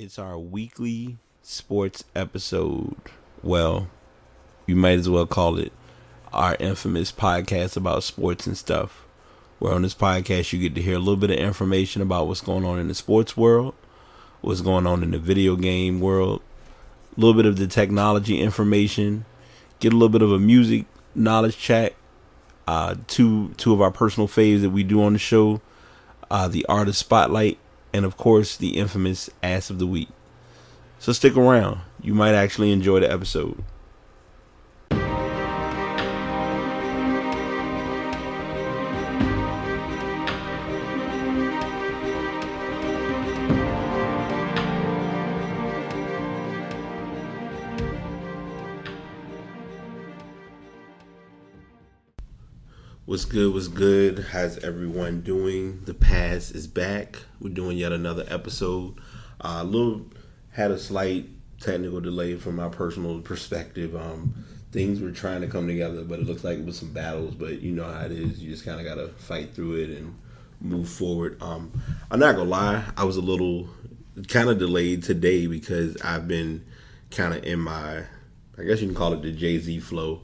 It's our weekly sports episode. Well, you might as well call it our infamous podcast about sports and stuff. Where on this podcast, you get to hear a little bit of information about what's going on in the sports world, what's going on in the video game world, a little bit of the technology information, get a little bit of a music knowledge chat, two of our personal faves that we do on the show, the artist spotlight, and of course the infamous ass of the week. So stick around. You might actually enjoy the episode. What's good? What's good? How's everyone doing? The past is back. We're doing yet another episode. Had a slight technical delay from my personal perspective. Things were trying to come together, but it looks like it was some battles. But you know how it is. You just kind of got to fight through it and move forward. I'm not gonna lie. I was a little kind of delayed today because I've been kind of in my, I guess you can call it the Jay-Z flow.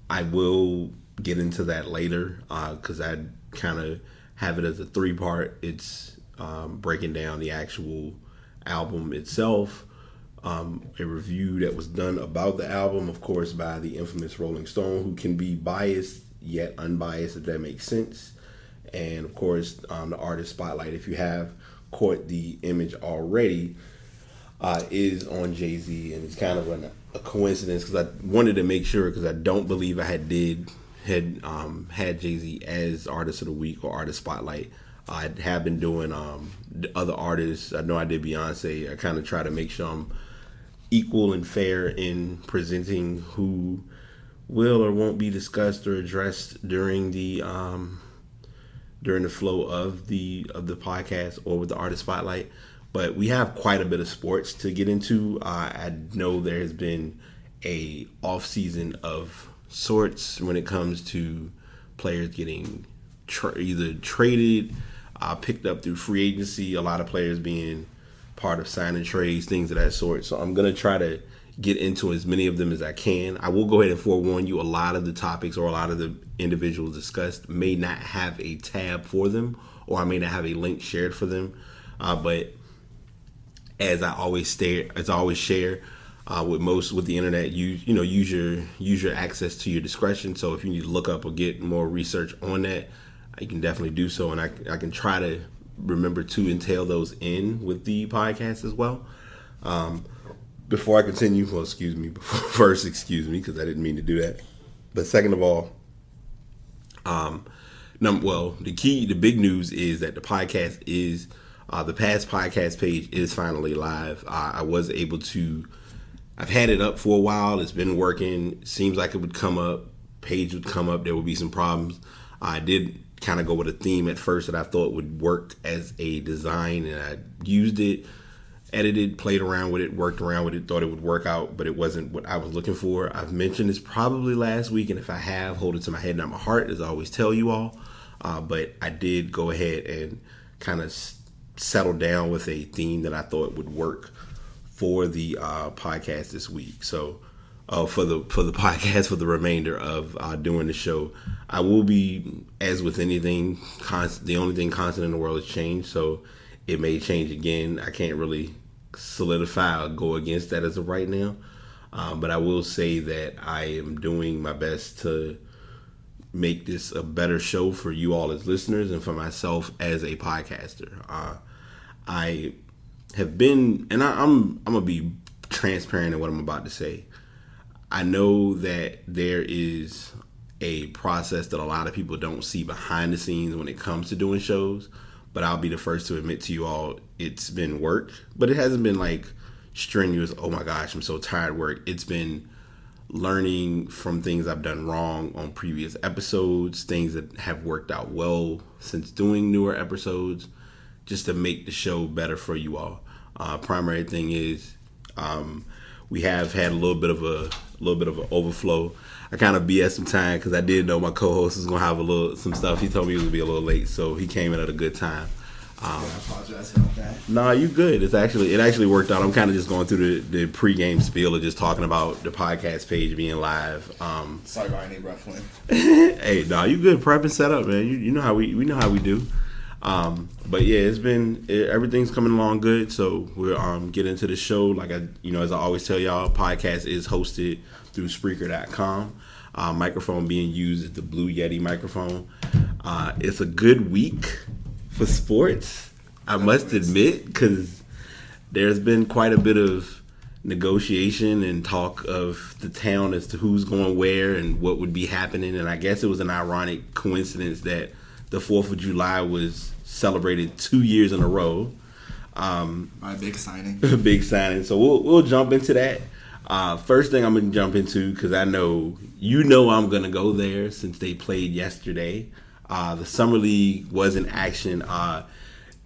I will get into that later because I kind of have it as a 3-part. It's breaking down the actual album itself, a review that was done about the album, of course, by the infamous Rolling Stone, who can be biased yet unbiased, if that makes sense, and of course the artist spotlight, if you have caught the image already, is on Jay-Z, and it's kind of a coincidence because I wanted to make sure, because I don't believe I had Jay-Z as artist of the week or artist spotlight. I have been doing other artists. I know I did Beyonce. I kind of try to make sure I'm equal and fair in presenting who will or won't be discussed or addressed during the flow of the podcast or with the artist spotlight. But we have quite a bit of sports to get into. I know there has been a off season of sorts when it comes to players getting either traded, picked up through free agency, a lot of players being part of signing trades, things of that sort. So I'm going to try to get into as many of them as I can. I will go ahead and forewarn you, a lot of the topics or a lot of the individuals discussed may not have a tab for them, or I may not have a link shared for them. But as I always share, with the internet, use your access to your discretion. So if you need to look up or get more research on that, you can definitely do so, and I can try to remember to entail those in with the podcast as well. Before I continue, excuse me, because I didn't mean to do that. But second of all, the big news is that the podcast is the past podcast page is finally live. I was able to. I've had it up for a while. It's been working. Seems like it would come up. Page would come up. There would be some problems. I did kind of go with a theme at first that I thought would work as a design, and I used it, edited, played around with it, worked around with it, thought it would work out, but it wasn't what I was looking for. I've mentioned this probably last week, and if I have, hold it to my head, not my heart, as I always tell you all. But I did go ahead and kind of settle down with a theme that I thought would work for the podcast this week. So for the podcast, for the remainder of doing the show, I will be, as with anything, the only thing constant in the world is change. So it may change again. I can't really solidify or go against that as of right now. But I will say that I am doing my best to make this a better show for you all as listeners and for myself as a podcaster. I have been, and I'm gonna be transparent in what I'm about to say. I know that there is a process that a lot of people don't see behind the scenes when it comes to doing shows, but I'll be the first to admit to you all, it's been work, but it hasn't been like strenuous, oh my gosh, I'm so tired work. It's been learning from things I've done wrong on previous episodes, things that have worked out well since doing newer episodes, just to make the show better for you all. Primary thing is we have had a little bit of an overflow. I kind of BS some time because I did know my co-host was gonna have some stuff. He told me he was gonna be a little late, so he came in at a good time. I apologize about that. Nah, you good. It actually worked out. I'm kind of just going through the pregame spiel of just talking about the podcast page being live. Sorry about any ruffling. Hey, nah, you good. Prep and set up, man. You know how we know how we do. But yeah, everything's coming along good. So we're getting into the show. Like as I always tell y'all, podcast is hosted through Spreaker.com. Microphone being used is the Blue Yeti microphone. It's a good week for sports, I must admit, because there's been quite a bit of negotiation and talk of the town as to who's going where and what would be happening. And I guess it was an ironic coincidence that the 4th of July was celebrated 2 years in a row. My big signing. Big signing. So we'll jump into that. First thing I'm going to jump into, because I know I'm going to go there since they played yesterday. The Summer League was in action.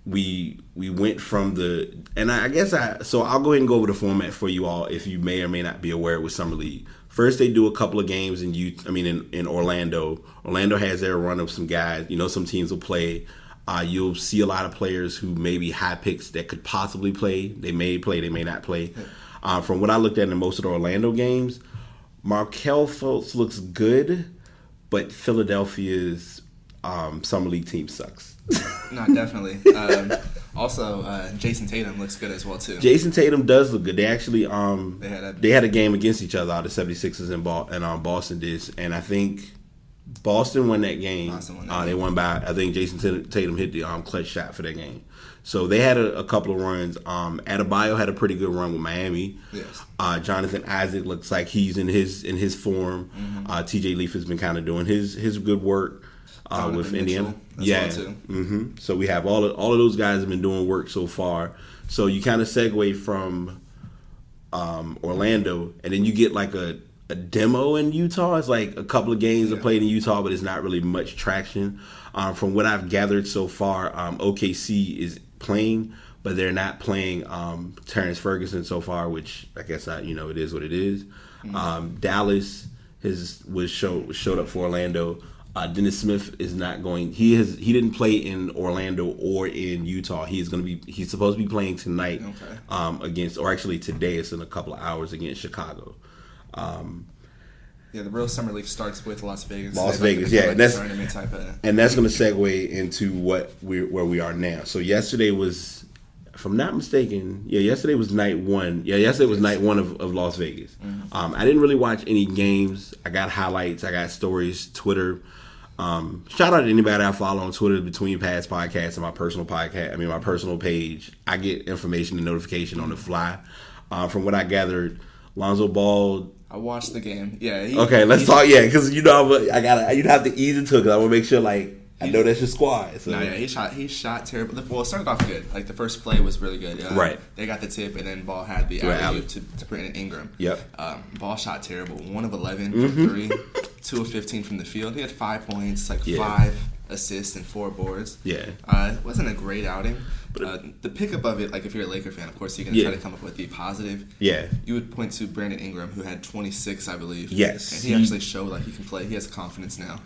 We went from so I'll go ahead and go over the format for you all if you may or may not be aware with Summer League. First, they do a couple of games in Orlando. Orlando has their run of some guys. Some teams will play. You'll see a lot of players who may be high picks that could possibly play. They may play, they may not play. From what I looked at in most of the Orlando games, Markelle Fultz looks good, but Philadelphia's Summer League team sucks. No, definitely. Also, Jason Tatum looks good as well, too. Jason Tatum does look good. They actually they had a game against each other. The 76ers and Boston did. And I think Boston won that game. They won by, I think Jason Tatum hit the clutch shot for that game. So they had a couple of runs. Adebayo had a pretty good run with Miami. Yes. Jonathan Isaac looks like he's in his form. Mm-hmm. TJ Leaf has been kind of doing his good work with Indiana. Well too. Mm-hmm. So we have all of those guys have been doing work so far. So you kind of segue from Orlando, and then you get like a demo in Utah. It's like a couple of games are played in Utah, but it's not really much traction. From what I've gathered so far, OKC is playing, but they're not playing Terrence Ferguson so far, which I guess it is what it is. Mm-hmm. Dallas showed up for Orlando. Dennis Smith is not going. He didn't play in Orlando or in Utah. He's supposed to be playing tonight against, or actually today. It's in a couple of hours against Chicago. The real Summer League starts with Las Vegas. And that's going to segue into where we are now. So yesterday was, if I'm not mistaken, yesterday was night one. Yesterday was night one of Las Vegas. Mm-hmm. I didn't really watch any games. I got highlights. I got stories, Twitter. Shout out to anybody I follow on Twitter between past podcasts and my personal my personal page. I get information and notification on the fly. From what I gathered, Lonzo Ball. I watched the game. Yeah. Okay, let's talk. Yeah, because you'd have to ease into it because I want to make sure I know that's your squad. So. No, he shot terrible. Well, it started off good. Like the first play was really good. Right. They got the tip, and then Ball had the alley to Brandon Ingram. Yep. Ball shot terrible. 1 of 11 from 3, 2 of 15 from the field. He had 5 points, 5 assists and 4 boards. Yeah. It wasn't a great outing. But the pickup of it, like if you're a Laker fan, of course, you're going to try to come up with the positive. Yeah. You would point to Brandon Ingram, who had 26, I believe. Yes. And he actually showed like he can play. He has confidence now.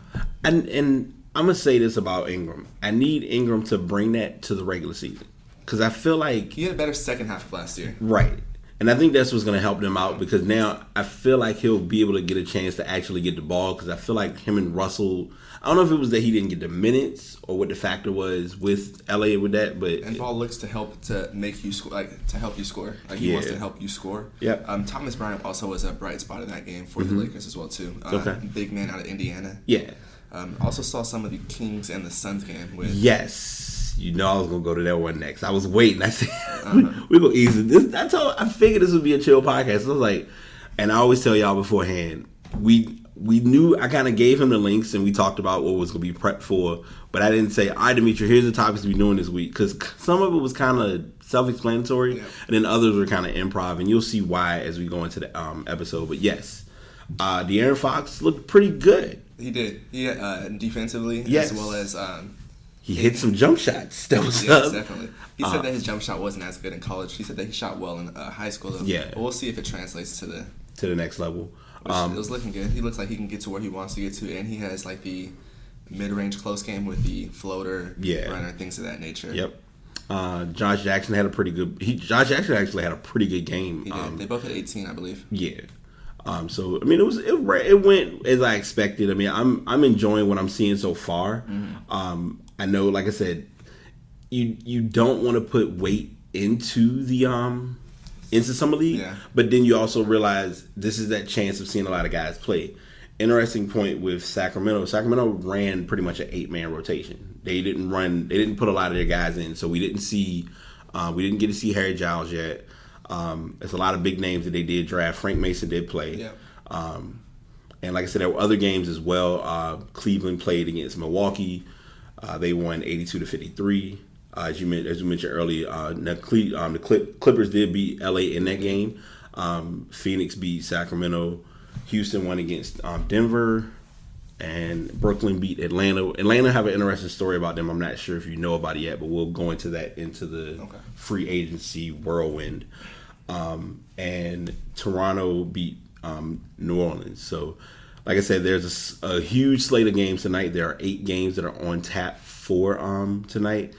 And I'm going to say this about Ingram. I need Ingram to bring that to the regular season. Because I feel like... He had a better second half of last year. Right. And I think that's what's going to help them out because now I feel like he'll be able to get a chance to actually get the ball because I feel like him and Russell... I don't know if it was that he didn't get the minutes or what the factor was with LA with that, but... And Ball looks to help to make you score, to help you score. He wants to help you score. Yep. Thomas Bryant also was a bright spot in that game for the Lakers as well, too. Big man out of Indiana. Yeah. Also saw some of the Kings and the Suns game with... Yes. I was going to go to that one next. I was waiting. I said, we're going to ease it. I figured this would be a chill podcast. I was like, and I always tell y'all beforehand, we knew, I kind of gave him the links and we talked about what was going to be prepped for, but I didn't say, all right, Demetri, here's the topics we're doing this week, because some of it was kind of self-explanatory, and then others were kind of improv, and you'll see why as we go into the episode. But yes, De'Aaron Fox looked pretty good. He did. Defensively, yes. As well as... he hit some jump shots. That was definitely. He said that his jump shot wasn't as good in college. He said that he shot well in high school, though. Yeah. But we'll see if it translates to the next level. It was looking good. He looks like he can get to where he wants to get to, and he has like the mid-range close game with the floater, runner, things of that nature. Yep. Josh Jackson had a pretty good. Josh Jackson actually had a pretty good game. He did. They both had 18, I believe. Yeah. So I mean, it went as I expected. I mean, I'm enjoying what I'm seeing so far. Mm-hmm. I know, like I said, you don't want to put weight into the into Summer League, but then you also realize this is that chance of seeing a lot of guys play. Interesting point with Sacramento. Sacramento ran pretty much an 8-man rotation. They didn't put a lot of their guys in, so we didn't get to see Harry Giles yet. There's a lot of big names that they did draft. Frank Mason did play. Yeah. And like I said, there were other games as well. Cleveland played against Milwaukee. They won 82-53. As you mentioned earlier, the Clippers did beat LA in that game. Phoenix beat Sacramento. Houston won against Denver. And Brooklyn beat Atlanta. Atlanta have an interesting story about them. I'm not sure if you know about it yet, but we'll go into the free agency whirlwind. And Toronto beat New Orleans. So, like I said, there's a huge slate of games tonight. There are 8 games that are on tap for tonight.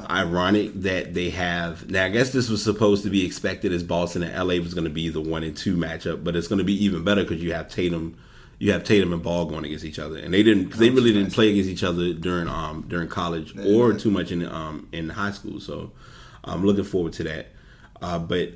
Ironic that they have now. I guess this was supposed to be expected as Boston and LA was going to be the 1 and 2 matchup, but it's going to be even better because you have Tatum and Ball going against each other, and they really didn't play against each other during college or too much in high school. So I'm looking forward to that. But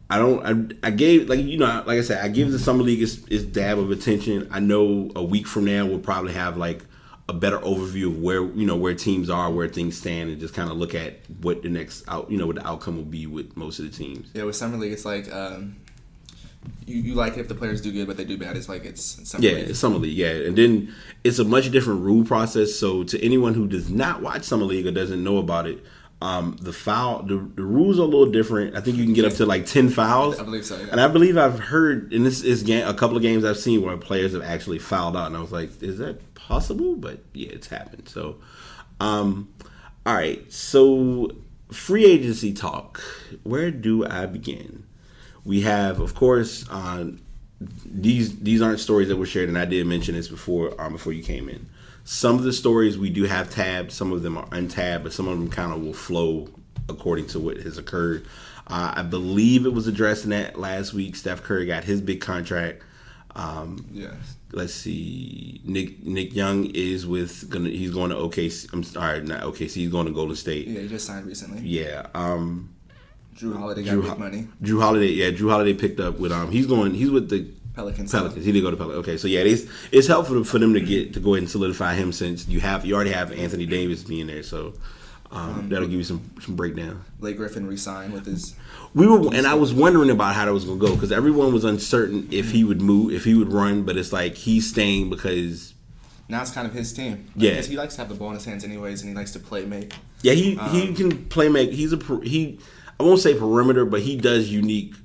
I gave like I said, I give the Summer League its dab of attention. I know a week from now we'll probably have like a better overview of where teams are, where things stand, and just kind of look at what the next what the outcome will be with most of the teams. Yeah, with Summer League, it's like you like it if the players do good, but they do bad. It's like it's Summer League. It's Summer League. Yeah, and then it's a much different rule process. So to anyone who does not watch Summer League or doesn't know about it, the rules are a little different. I think you can get up to like 10 fouls. I believe so. Yeah. And I believe I've heard in this game a couple of games I've seen where players have actually fouled out, and I was like, is that possible? But yeah, it's happened. So, all right. So free agency talk. Where do I begin? We have, of course, these aren't stories that were shared, and I did mention this before you came in. Some of the stories we do have tabbed, some of them are untabbed, but some of them kind of will flow according to what has occurred. I believe it was addressed in that last week. Steph Curry got his big contract. Yes. Let's see. Nick Young he's going to OKC. I'm sorry, not OKC. He's going to Golden State. Yeah, he just signed recently. Yeah. Drew Holiday got big money. Drew Holiday picked up with he's with the Pelicans. He did go to Pelicans. Okay, so yeah, it's helpful for them to go ahead and solidify him since you already have Anthony Davis being there. So that'll give you some breakdown. Blake Griffin re-signed with his. I was wondering about how that was going to go because everyone was uncertain if he would move, if he would run, but it's like he's staying because now it's kind of his team. Because he likes to have the ball in his hands anyways, and he likes to play make. Yeah, he can play make. I won't say perimeter, but he does unique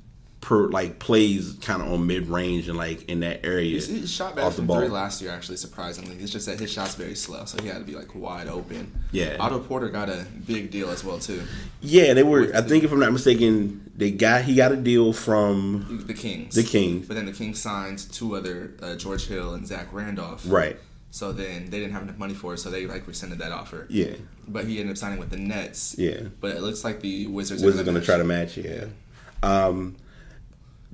plays kind of on mid range and like in that area. He shot better from 3 last year, actually, surprisingly. It's just that his shot's very slow, so he had to be like wide open. Yeah. Otto Porter got a big deal as well too. Yeah, they were. I think if I'm not mistaken, he got a deal from the Kings. But then the Kings signed 2 other George Hill and Zach Randolph. Right. So then they didn't have enough money for it, so they rescinded that offer. Yeah. But he ended up signing with the Nets. Yeah. But it looks like the Wizards are going to try to match. Yeah.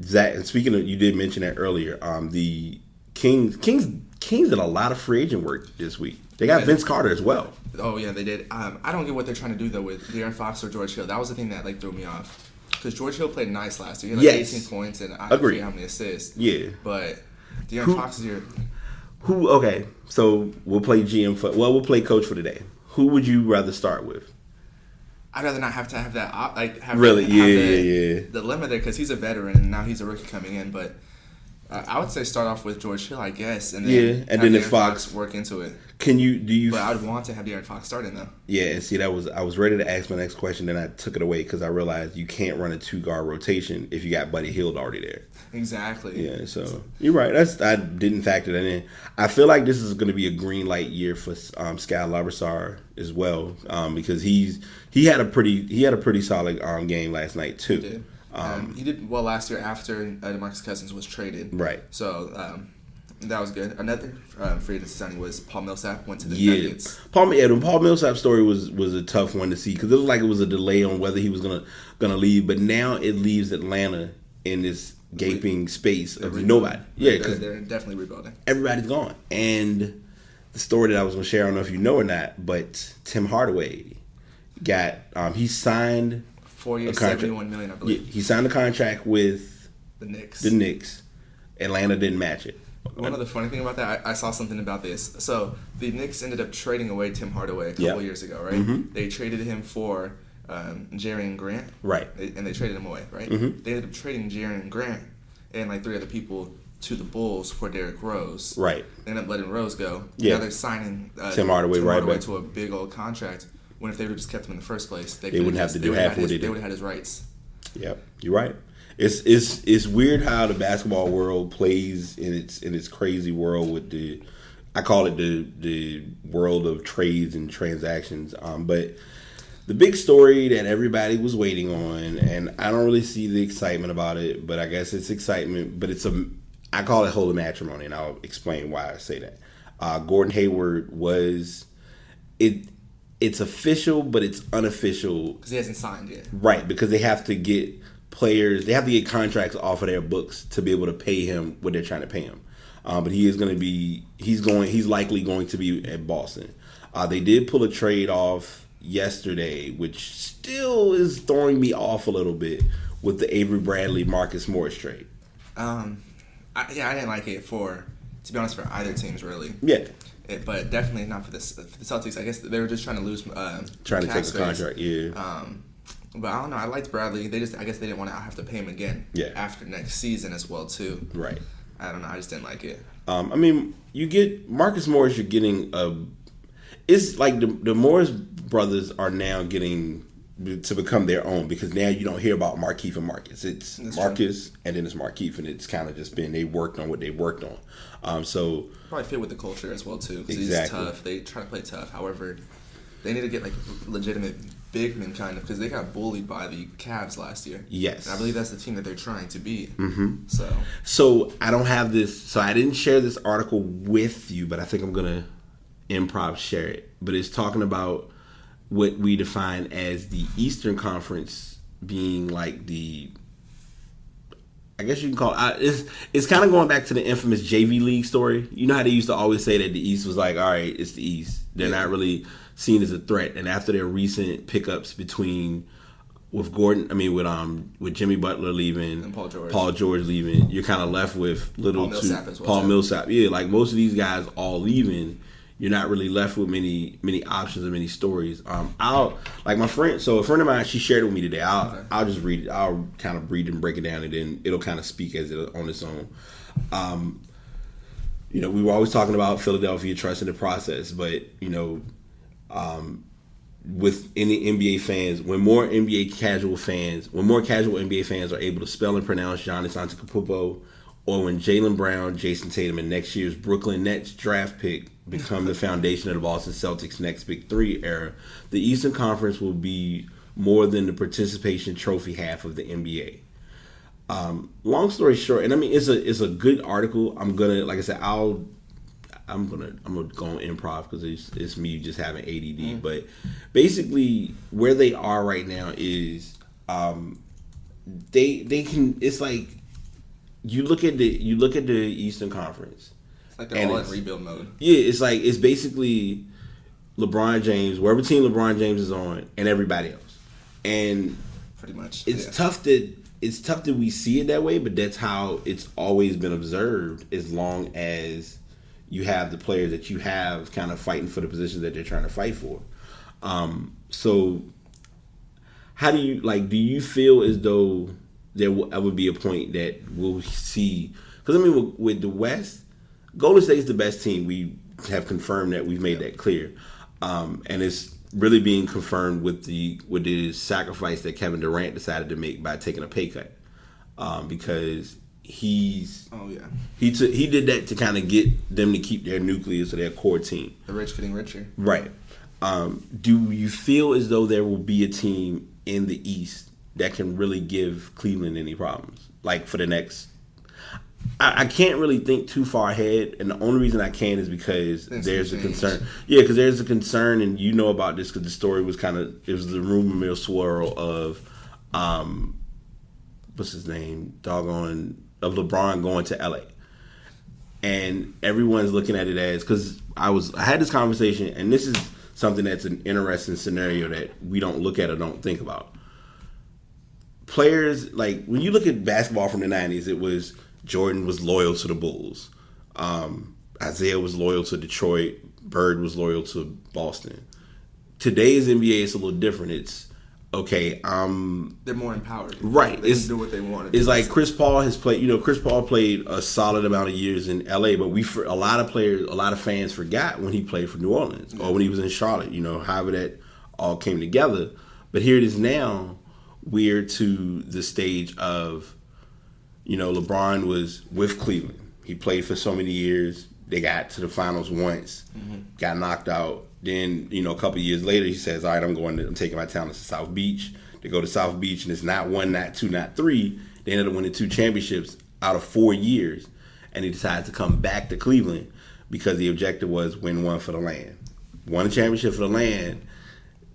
Zach, and speaking of, you did mention that earlier. The Kings did a lot of free agent work this week. They got Vince Carter as well. Oh yeah, they did. I don't get what they're trying to do though with De'Aaron Fox or George Hill. That was the thing that threw me off. Because George Hill played nice last year. He had 18 points and I forget how many assists. Yeah. But De'Aaron Fox is your. Okay, so we'll play we'll play coach for today. Who would you rather start with? I'd rather not have to have that dilemma there because he's a veteran and now he's a rookie coming in. But I would say start off with George Hill, I guess, and then if Fox work into it. But I'd want to have De'Aaron Fox starting though. Yeah, and see I was ready to ask my next question, then I took it away because I realized you can't run a 2-guard rotation if you got Buddy Hield already there. Exactly. Yeah, so you're right. I didn't factor that in. I feel like this is going to be a green light year for Skal Labissière as well because he had a pretty solid game last night too. He did well last year after DeMarcus Cousins was traded. Right. So That was good. Another free agency signing was Paul Millsap went to the Nuggets. Paul Millsap's story was a tough one to see because it was like it was a delay on whether he was gonna leave, but now it leaves Atlanta in this gaping space of nobody. Yeah, because they're definitely rebuilding. Everybody's gone, and the story that I was gonna share, I don't know if you know or not, but Tim Hardaway got he signed 4 years, $71 million, I believe. Yeah, he signed a contract with the Knicks. Atlanta didn't match it. One of the funny thing about that, I saw something about this. So the Knicks ended up trading away Tim Hardaway a couple years ago, right? Mm-hmm. They traded him for Jerian Grant, right? And they traded him away, right? Mm-hmm. They ended up trading Jerian Grant and like 3 other people to the Bulls for Derrick Rose, right? They ended up letting Rose go. Yeah. Now they're signing Tim Hardaway back to a big old contract. When if they would have just kept him in the first place, they wouldn't have to do half what they did. They would have had his rights. Yep, you're right. It's weird how the basketball world plays in its crazy world with I call it the world of trades and transactions. But the big story that everybody was waiting on, and I don't really see the excitement about it, but I guess it's excitement. But I call it holy matrimony, and I'll explain why I say that. Gordon Hayward was it. It's official, but it's unofficial because he hasn't signed yet. Right, because they have to get players, they have to get contracts off of their books to be able to pay him what they're trying to pay him. But he is going to be, he's likely going to be at Boston. They did pull a trade off yesterday, which still is throwing me off a little bit with the Avery Bradley Marcus Morris trade. I didn't like it to be honest, for either teams really. Yeah. But definitely not for the Celtics. I guess they were just trying to lose. Trying to take a contract, yeah. But I don't know. I liked Bradley. I guess they didn't want to have to pay him again. Yeah. After next season as well too. Right. I don't know. I just didn't like it. I mean, you get Marcus Morris. You're getting it's like the Morris brothers are now getting to become their own because now you don't hear about Markieff and Marcus. It's Marcus and then it's Markieff, and it's kind of just been they worked on what they worked on. So probably fit with the culture as well too. Because exactly. He's tough. They try to play tough. However, they need to get like legitimate big men kind of because they got bullied by the Cavs last year. Yes, and I believe that's the team that they're trying to beat. Mm-hmm. So I don't have this. So I didn't share this article with you, but I think I'm gonna improv share it. But it's talking about what we define as the Eastern Conference being like I guess you can call it. It's kind of going back to the infamous JV League story. You know how they used to always say that the East was like, all right, it's the East. They're not really seen as a threat. And after their recent pickups with Jimmy Butler leaving and Paul George leaving, you're kind of left with Paul Millsap. Yeah, like most of these guys all leaving. You're not really left with many options or many stories. I'll like my friend. So a friend of mine, she shared it with me today. I'll just read it. I'll kind of read and break it down, and then it'll kind of speak as it on its own. We were always talking about Philadelphia trusting the process, but with any NBA fans, when more casual NBA fans are able to spell and pronounce Giannis Antetokounmpo, or when Jaylen Brown, Jason Tatum, and next year's Brooklyn Nets draft pick become the foundation of the Boston Celtics' next Big Three era, the Eastern Conference will be more than the participation trophy half of the NBA. Long story short, and I mean it's a good article. I'm gonna, like I said, I'm gonna go on improv because it's me just having ADD. But basically, where they are right now is they can. It's like you look at the Eastern Conference. Like they're all in rebuild mode. Yeah, it's basically LeBron James, wherever team LeBron James is on, and everybody else. And pretty much, it's tough that we see it that way, but that's how it's always been observed. As long as you have the players that you have, kind of fighting for the positions that they're trying to fight for. So, how do you feel as though there will ever be a point that we'll see? Because I mean, with the West, Golden State is the best team. We have confirmed that. We've made that clear, and it's really being confirmed with the sacrifice that Kevin Durant decided to make by taking a pay cut, because he did that to kind of get them to keep their nucleus or their core team. The rich getting richer, right? Do you feel as though there will be a team in the East that can really give Cleveland any problems, like for the next? I can't really think too far ahead, and the only reason I can is because there's a concern. Yeah, because there's a concern, and you know about this because the story was it was the rumor mill swirl of, what's his name? Of LeBron going to LA. And everyone's looking at it as, because I had this conversation, and this is something that's an interesting scenario that we don't look at or don't think about. Players, like, when you look at basketball from the 90s, it was Jordan was loyal to the Bulls. Isaiah was loyal to Detroit. Bird was loyal to Boston. Today's NBA is a little different. It's, okay, they're more empowered. Right. They can do what they want. It's like Chris Paul has played, Chris Paul played a solid amount of years in LA, but a lot of fans forgot when he played for New Orleans or when he was in Charlotte, however that all came together. But here it is now, we're to the stage of, LeBron was with Cleveland. He played for so many years. They got to the finals once, got knocked out. Then, a couple of years later, he says, all right, I'm taking my talents to South Beach. They go to South Beach, and it's not 1, not 2, not 3. They ended up winning 2 championships out of 4 years. And he decided to come back to Cleveland because the objective was win one for the land. Won a championship for the land.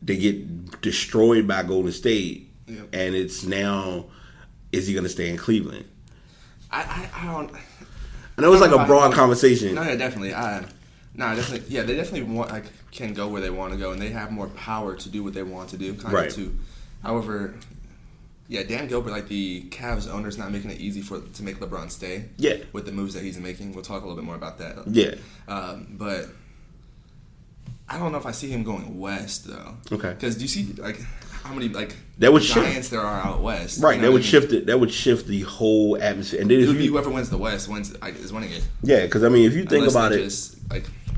They get destroyed by Golden State. Yep. And it's now, is he going to stay in Cleveland? I don't... I know it's like a broad conversation. No, yeah, definitely. Definitely. Yeah, they definitely can go where they want to go, and they have more power to do what they want to do. However, yeah, Dan Gilbert, the Cavs owner's not making it easy to make LeBron stay. Yeah. With the moves that he's making, we'll talk a little bit more about that. Yeah. But I don't know if I see him going west though. Okay. Because do you see how many that would giants there are out west? Right. That would shift it. That would shift the whole atmosphere. And then whoever wins the West is winning it. Yeah, because if you think about it,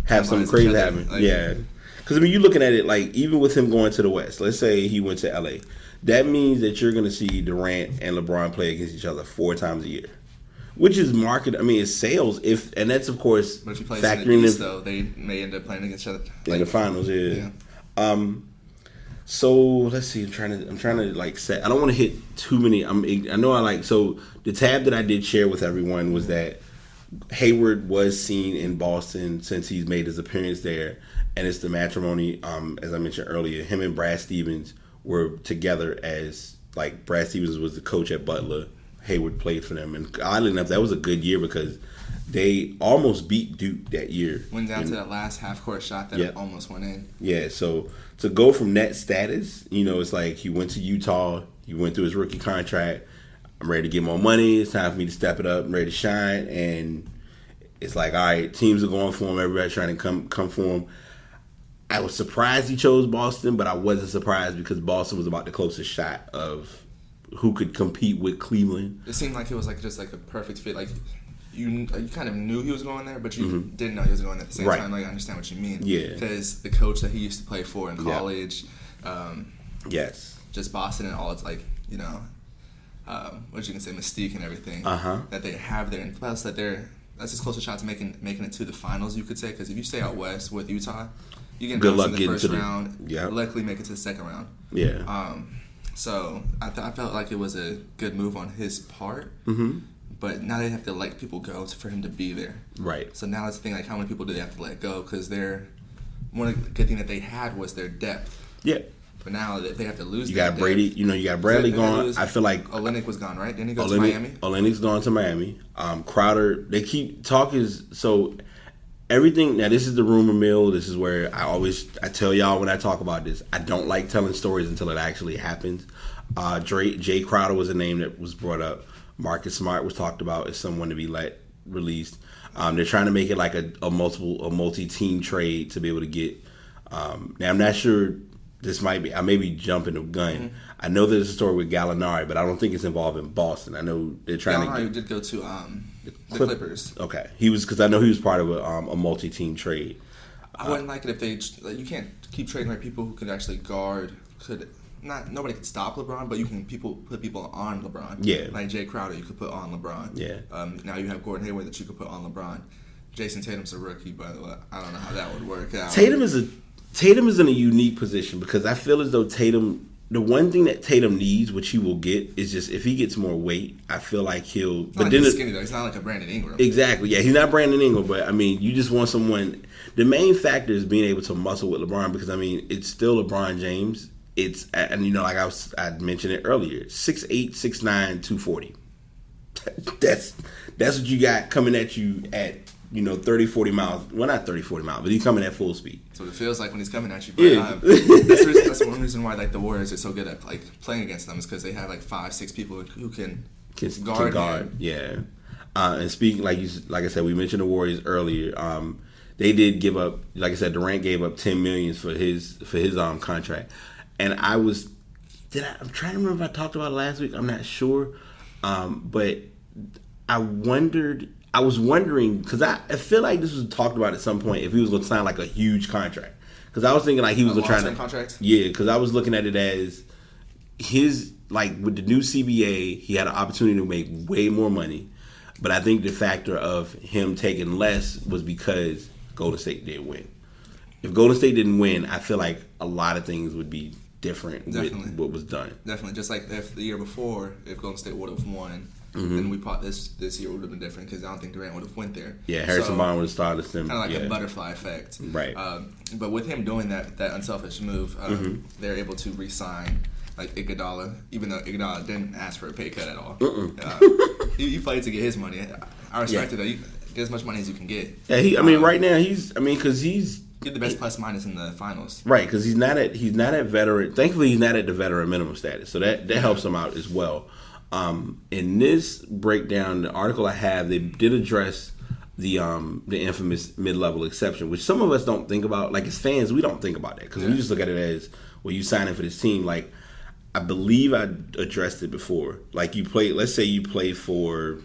have something crazy happen. Yeah. Because you're looking at it even with him going to the West. Let's say he went to LA. That means that you're going to see Durant and LeBron play against each other 4 times a year, which is market. It's sales. And that's of course. But if he plays in the East, though, they may end up playing against each other in the finals. Yeah. So let's see. I'm trying to set. I don't want to hit too many. So the tab that I did share with everyone was that Hayward was seen in Boston since he's made his appearance there, and it's the matrimony. As I mentioned earlier, him and Brad Stevens were together as Brad Stevens was the coach at Butler. Hayward played for them, and oddly enough, that was a good year because they almost beat Duke that year. Went down to that last half-court shot that almost went in. Yeah, so to go from that status, it's like he went to Utah, he went through his rookie contract. I'm ready to get more money. It's time for me to step it up. I'm ready to shine. And it's like, all right, teams are going for him. Everybody's trying to come for him. I was surprised he chose Boston, but I wasn't surprised because Boston was about the closest shot of who could compete with Cleveland. It seemed like it was just a perfect fit. You kind of knew he was going there, but you didn't know he was going at the same time. I understand what you mean. Yeah. Because the coach that he used to play for in college, yes, just Boston and all its what you can say, mystique and everything that they have there, and plus that's as close a shot to making it to the finals, you could say. Because if you stay out west with Utah, you get bounced in the first round. Yeah. Likely make it to the second round. Yeah. So I felt like it was a good move on his part. But now they have to let people go for him to be there. Right. So now that's the thing, how many people do they have to let go? Because one of the good thing that they had was their depth. Yeah. But now that they have to lose you got Brady, you got Bradley gone. I feel like Olynyk was gone, right? Didn't he go to Miami? Olynyk's gone to Miami. Crowder, they keep talking. So everything, now this is the rumor mill. This is where I tell y'all when I talk about this, I don't like telling stories until it actually happens. Jay Crowder was a name that was brought up. Marcus Smart was talked about as someone to be released. They're trying to make it like a multi-team trade to be able to get. Now I'm not sure. I may be jumping the gun. I know there's a story with Gallinari, but I don't think it's involving Boston. I know they're trying Gallinari did go to the Clippers. Okay, because I know he was part of a multi-team trade. I wouldn't like it if you can't keep trading people who could actually guard. Nobody could stop LeBron, but you can put people on LeBron. Yeah. Like Jay Crowder, you could put on LeBron. Yeah. Now you have Gordon Hayward that you could put on LeBron. Jason Tatum's a rookie, by the way. I don't know how that would work out. Tatum is in a unique position because I feel as though Tatum, the one thing that Tatum needs, which he will get, is just if he gets more weight, I feel like he'll. But like then he's skinny though. He's not like a Brandon Ingram. Exactly. Yeah, he's not Brandon Ingram, but I mean, you just want someone. The main factor is being able to muscle with LeBron because I mean, it's still LeBron James. It's and like I mentioned it earlier, 6'8", 6'9", 240. That's what you got coming at you at 30, 40 miles. Well, not 30, 40 miles, but he's coming at full speed. That's what it feels like when he's coming at you. But, that's one reason why like the Warriors are so good at like playing against them is because they have like 5, 6 people who can guard. Him. Yeah. And speaking like I said, we mentioned the Warriors earlier. They did give up, like I said, Durant gave up $10 million for his contract, and I'm trying to remember if I talked about it last week. I'm not sure, but I was wondering because I feel like this was talked about at some point if he was going to sign like a huge contract. Because I was thinking like he was trying to contract. Yeah, because I was looking at it as his like with the new CBA, he had an opportunity to make way more money. But I think the factor of him taking less was because Golden State did win. If Golden State didn't win, I feel like a lot of things would be different with what was done. Definitely, just like if the year before, if Golden State would have won. Then we thought this year would have been different because I don't think Durant would have went there. Yeah, Harrison Barnes would have started them. Kind of like a butterfly effect. Right. But with him doing that unselfish move, they're able to re-sign like Iguodala, even though Iguodala didn't ask for a pay cut at all. He played to get his money. I respect it though. You get as much money as you can get. Yeah, right now because he's get the best plus minus in the finals. Right, because he's not at veteran. Thankfully, he's not at the veteran minimum status, so that helps him out as well. In this breakdown, the article I have, they did address the infamous mid-level exception, which some of us don't think about. Like as fans, we don't think about that because we just look at it as, well, you signing for this team. Like I believe I addressed it before. Like you play, let's say you play for,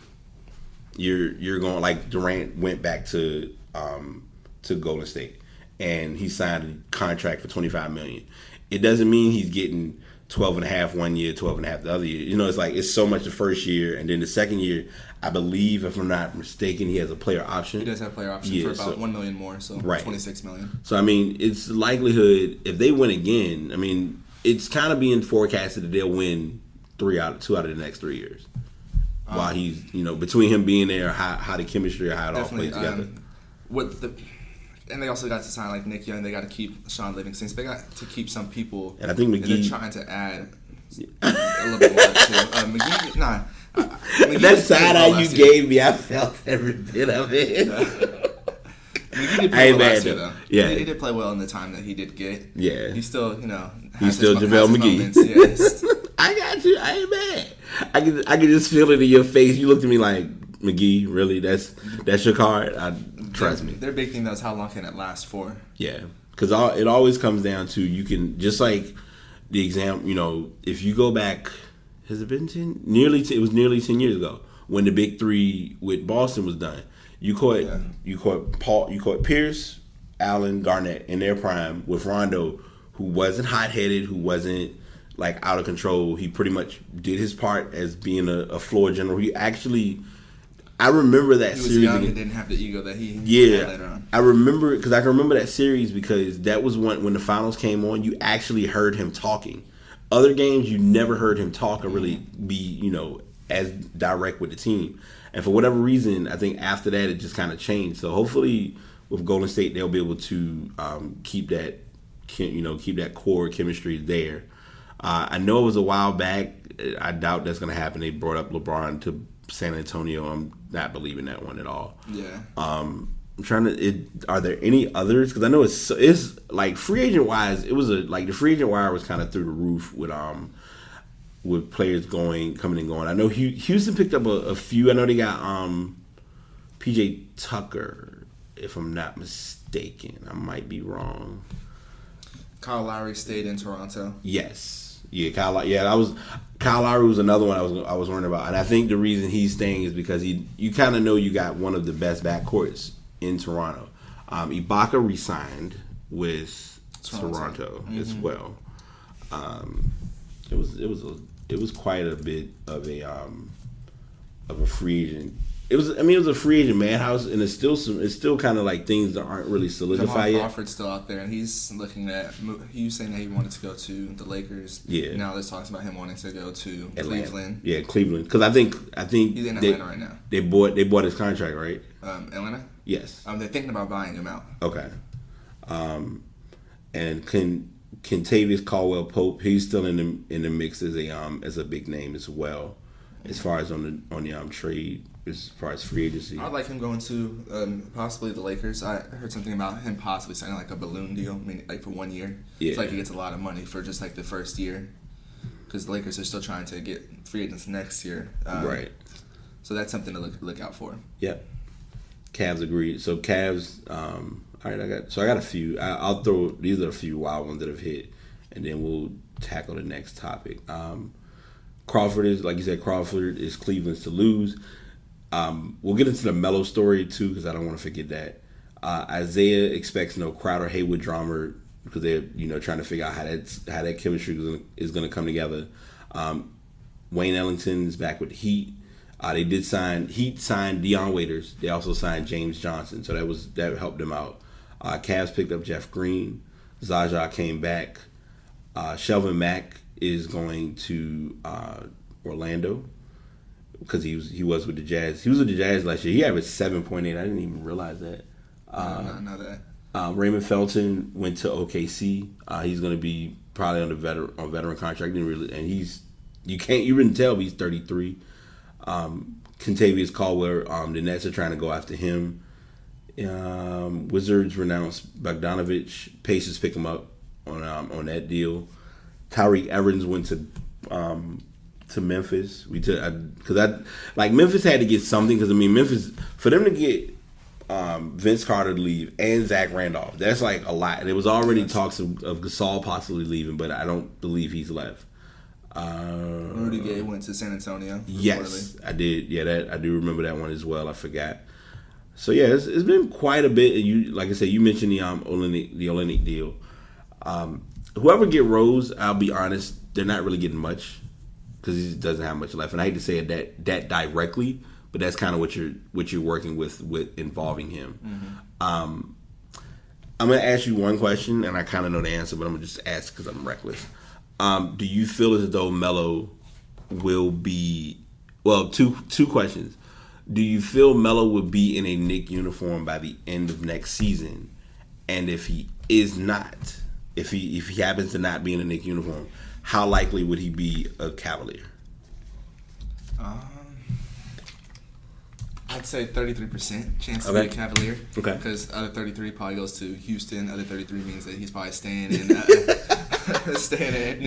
you're going like Durant went back to Golden State and he signed a contract for $25 million. It doesn't mean he's getting 12.5 one year, 12.5 the other year. It's like it's so much the first year, and then the second year, I believe, if I'm not mistaken, he has a player option. He does have a player option for about $1 million more, so right. $26 million. So I mean, it's likelihood if they win again. I mean, it's kind of being forecasted that they'll win 2 out of the next 3 years. While he's between him being there, how the chemistry, or how it all plays together. And they also got to sign like Nick Young. They got to keep Sean Livingston. So they got to keep some people. And I think McGee. And they're trying to add a little bit more too. McGee, nah. That side eye you gave me, I felt every bit of it. McGee did play well last year, though. Yeah, he did play well in the time that he did get. Yeah, he's still, he's still JaVale McGee. Yes. I got you. I ain't mad. I can just feel it in your face. You looked at me like, McGee, really? That's your card? Trust me. Their big thing though is how long can it last for? Yeah, because it always comes down to you can just like the exam. If you go back, has it been 10? It was nearly 10 years ago when the big three with Boston was done. You caught Pierce, Allen, Garnett in their prime with Rondo, who wasn't hot headed, who wasn't like out of control. He pretty much did his part as being a floor general. He actually. I remember that series. He was young and didn't have the ego that he had later on. I remember because I can remember that series because that was when the finals came on. You actually heard him talking. Other games, you never heard him talk or really be, as direct with the team. And for whatever reason, I think after that it just kind of changed. So hopefully with Golden State, they'll be able to keep that core chemistry there. I know it was a while back. I doubt that's going to happen. They brought up LeBron to San Antonio. I'm not believing that one at all. Yeah. I'm trying to. Are there any others? Because I know it's like free agent wise, it was the free agent wire was kind of through the roof with players coming and going. I know Houston picked up a few. I know they got PJ Tucker, if I'm not mistaken. I might be wrong. Kyle Lowry stayed in Toronto. Yes. Yeah, Kyle Lowry was another one I was worrying about, and I think the reason he's staying is because you kind of know you got one of the best backcourts in Toronto. Ibaka re-signed with Toronto as well. It was quite a bit of a free agent It was a free agent madhouse, and it's still kind of like things that aren't really solidified yet. Crawford's still out there, and he's looking at. He was saying that he wanted to go to the Lakers. Yeah. Now there's talks about him wanting to go to Atlanta. Cleveland. Yeah, Cleveland. Because I think he's in Atlanta right now. They bought his contract, right? Atlanta. Yes. They're thinking about buying him out. Okay. And Kentavious Caldwell Pope, he's still in the mix as a big name as well, as far as on the trade, as far as free agency. I'd like him going to possibly the Lakers. I heard something about him possibly signing like a balloon deal, like for 1 year. Yeah. It's like he gets a lot of money for just like the first year, because the Lakers are still trying to get free agents next year. Right. So that's something to look out for. Yep. Cavs agreed. So Cavs. All right, I got a few. I'll throw these are a few wild ones that have hit, and then we'll tackle the next topic. Crawford is, like you said, Crawford is Cleveland's to lose. We'll get into the Melo story too, because I don't want to forget that. Isaiah expects no Crowder Hayward drama because they're trying to figure out how that chemistry is going to come together. Wayne Ellington is back with the Heat. Heat signed Dion Waiters. They also signed James Johnson, so that helped them out. Cavs picked up Jeff Green. Zaza came back. Shelvin Mack is going to Orlando because he was with the Jazz. He was with the Jazz last year. He averaged 7.8. I didn't even realize that. I know that. Raymond Felton went to OKC. He's going to be probably on veteran contract. You wouldn't tell, but he's 33. Kentavious Caldwell, the Nets are trying to go after him. Wizards renounced Bogdanovich. Pacers pick him up on that deal. Tyreek Evans went to Memphis. Memphis had to get something, because Memphis, for them to get Vince Carter to leave and Zach Randolph, that's like a lot. And it was already talks of Gasol possibly leaving, but I don't believe he's left. Rudy Gay went to San Antonio. Yes, I did. Yeah, I do remember that one as well. I forgot. So yeah, it's been quite a bit. And like I said, you mentioned the Olynyk deal. Whoever get Rose, I'll be honest, they're not really getting much because he doesn't have much left. And I hate to say it that directly, but that's kind of what you're working with involving him. Mm-hmm. I'm gonna ask you one question, and I kind of know the answer, but I'm gonna just ask because I'm reckless. Do you feel as though Melo will be... Well, two questions. Do you feel Melo would be in a Knicks uniform by the end of next season? And if he is not, if he happens to not be in a Knicks uniform, how likely would he be a Cavalier? I'd say 33% chance to be a Cavalier. Okay. Because the other 33 probably goes to Houston. The other 33 means that he's probably staying in New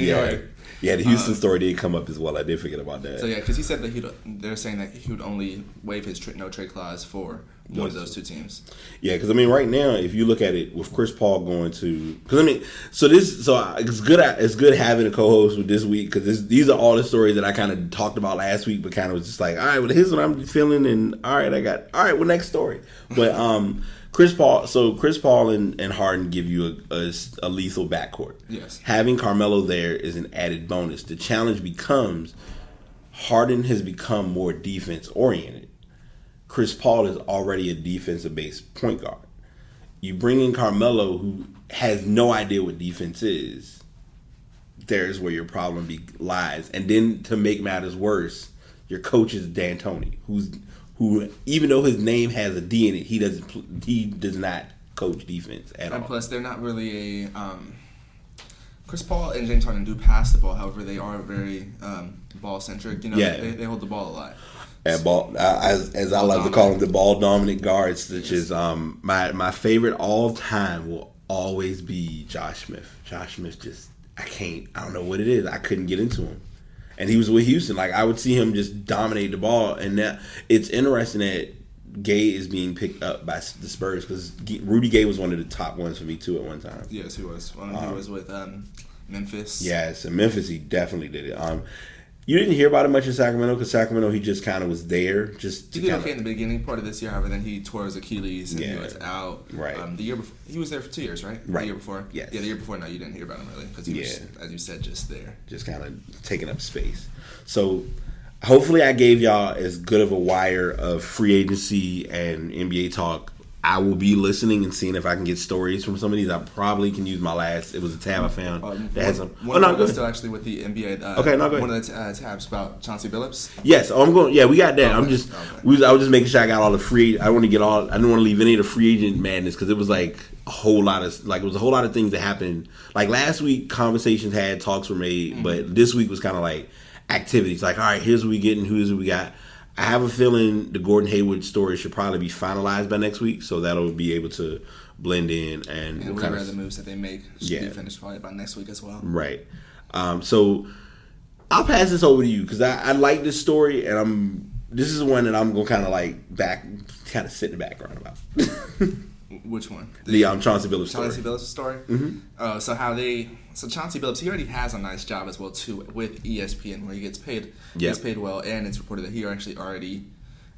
York. Yeah, the Houston story did come up as well. I did forget about that. So yeah, because he said that they're saying that he would only waive his no trade clause for one of those two teams. Yeah, because right now, if you look at it with Chris Paul going to, it's good having a co-host with this week, because these are all the stories that I kind of talked about last week, but kind of was just like, all right, well, here's what I'm feeling, and all right, well, next story. But Chris Paul and Harden give you a lethal backcourt. Yes. Having Carmelo there is an added bonus. The challenge becomes Harden has become more defense oriented. Chris Paul is already a defensive-based point guard. You bring in Carmelo, who has no idea what defense is. There's where your problem lies. And then to make matters worse, your coach is D'Antoni, who even though his name has a D in it, he does not coach defense at all. And plus, they're not really a Chris Paul and James Harden do pass the ball. However, they are very ball centric. They hold the ball a lot. And as I like to call them, the ball dominant guards, which is my favorite all time will always be Josh Smith. Josh Smith I don't know what it is. I couldn't get into him. And he was with Houston. Like, I would see him just dominate the ball. And now it's interesting that Gay is being picked up by the Spurs, because Rudy Gay was one of the top ones for me too at one time. Yes, he was. He was with Memphis. Yes, in Memphis he definitely did it. You didn't hear about it much in Sacramento, because Sacramento, he just kind of was there. He did okay in the beginning part of this year, however, then he tore his Achilles and he was out. Right. The year before, he was there for 2 years, right? Right. The year before? Yes. Yeah, the year before, no, you didn't hear about him really, because he was, as you said, just there. Just kind of taking up space. So hopefully I gave y'all as good of a wire of free agency and NBA talk. I will be listening and seeing if I can get stories from some of these. I probably can use my last. It was a tab I found that had some. Still actually with the NBA. Go ahead. One of the tabs about Chauncey Billups. Yes, I'm going. Yeah, we got that. I was just making sure I got all the free. I didn't want to leave any of the free agent madness because it was like a whole lot of things that happened. Like last week, conversations had, talks were made, but this week was kind of like activities. Like, all right, here's what we getting, here's what we got. I have a feeling the Gordon Hayward story should probably be finalized by next week, so that'll be able to blend in and whatever the moves that they make should be finished probably by next week as well. Right. So I'll pass this over to you because I like this story, and this is one that I'm gonna kind of sit in the background about. Which one? The Chauncey Billups story. Chauncey Billups story. Mm-hmm. So Chauncey Billups, he already has a nice job as well too with ESPN, where he gets paid. Yep. Gets paid well, and it's reported that he actually already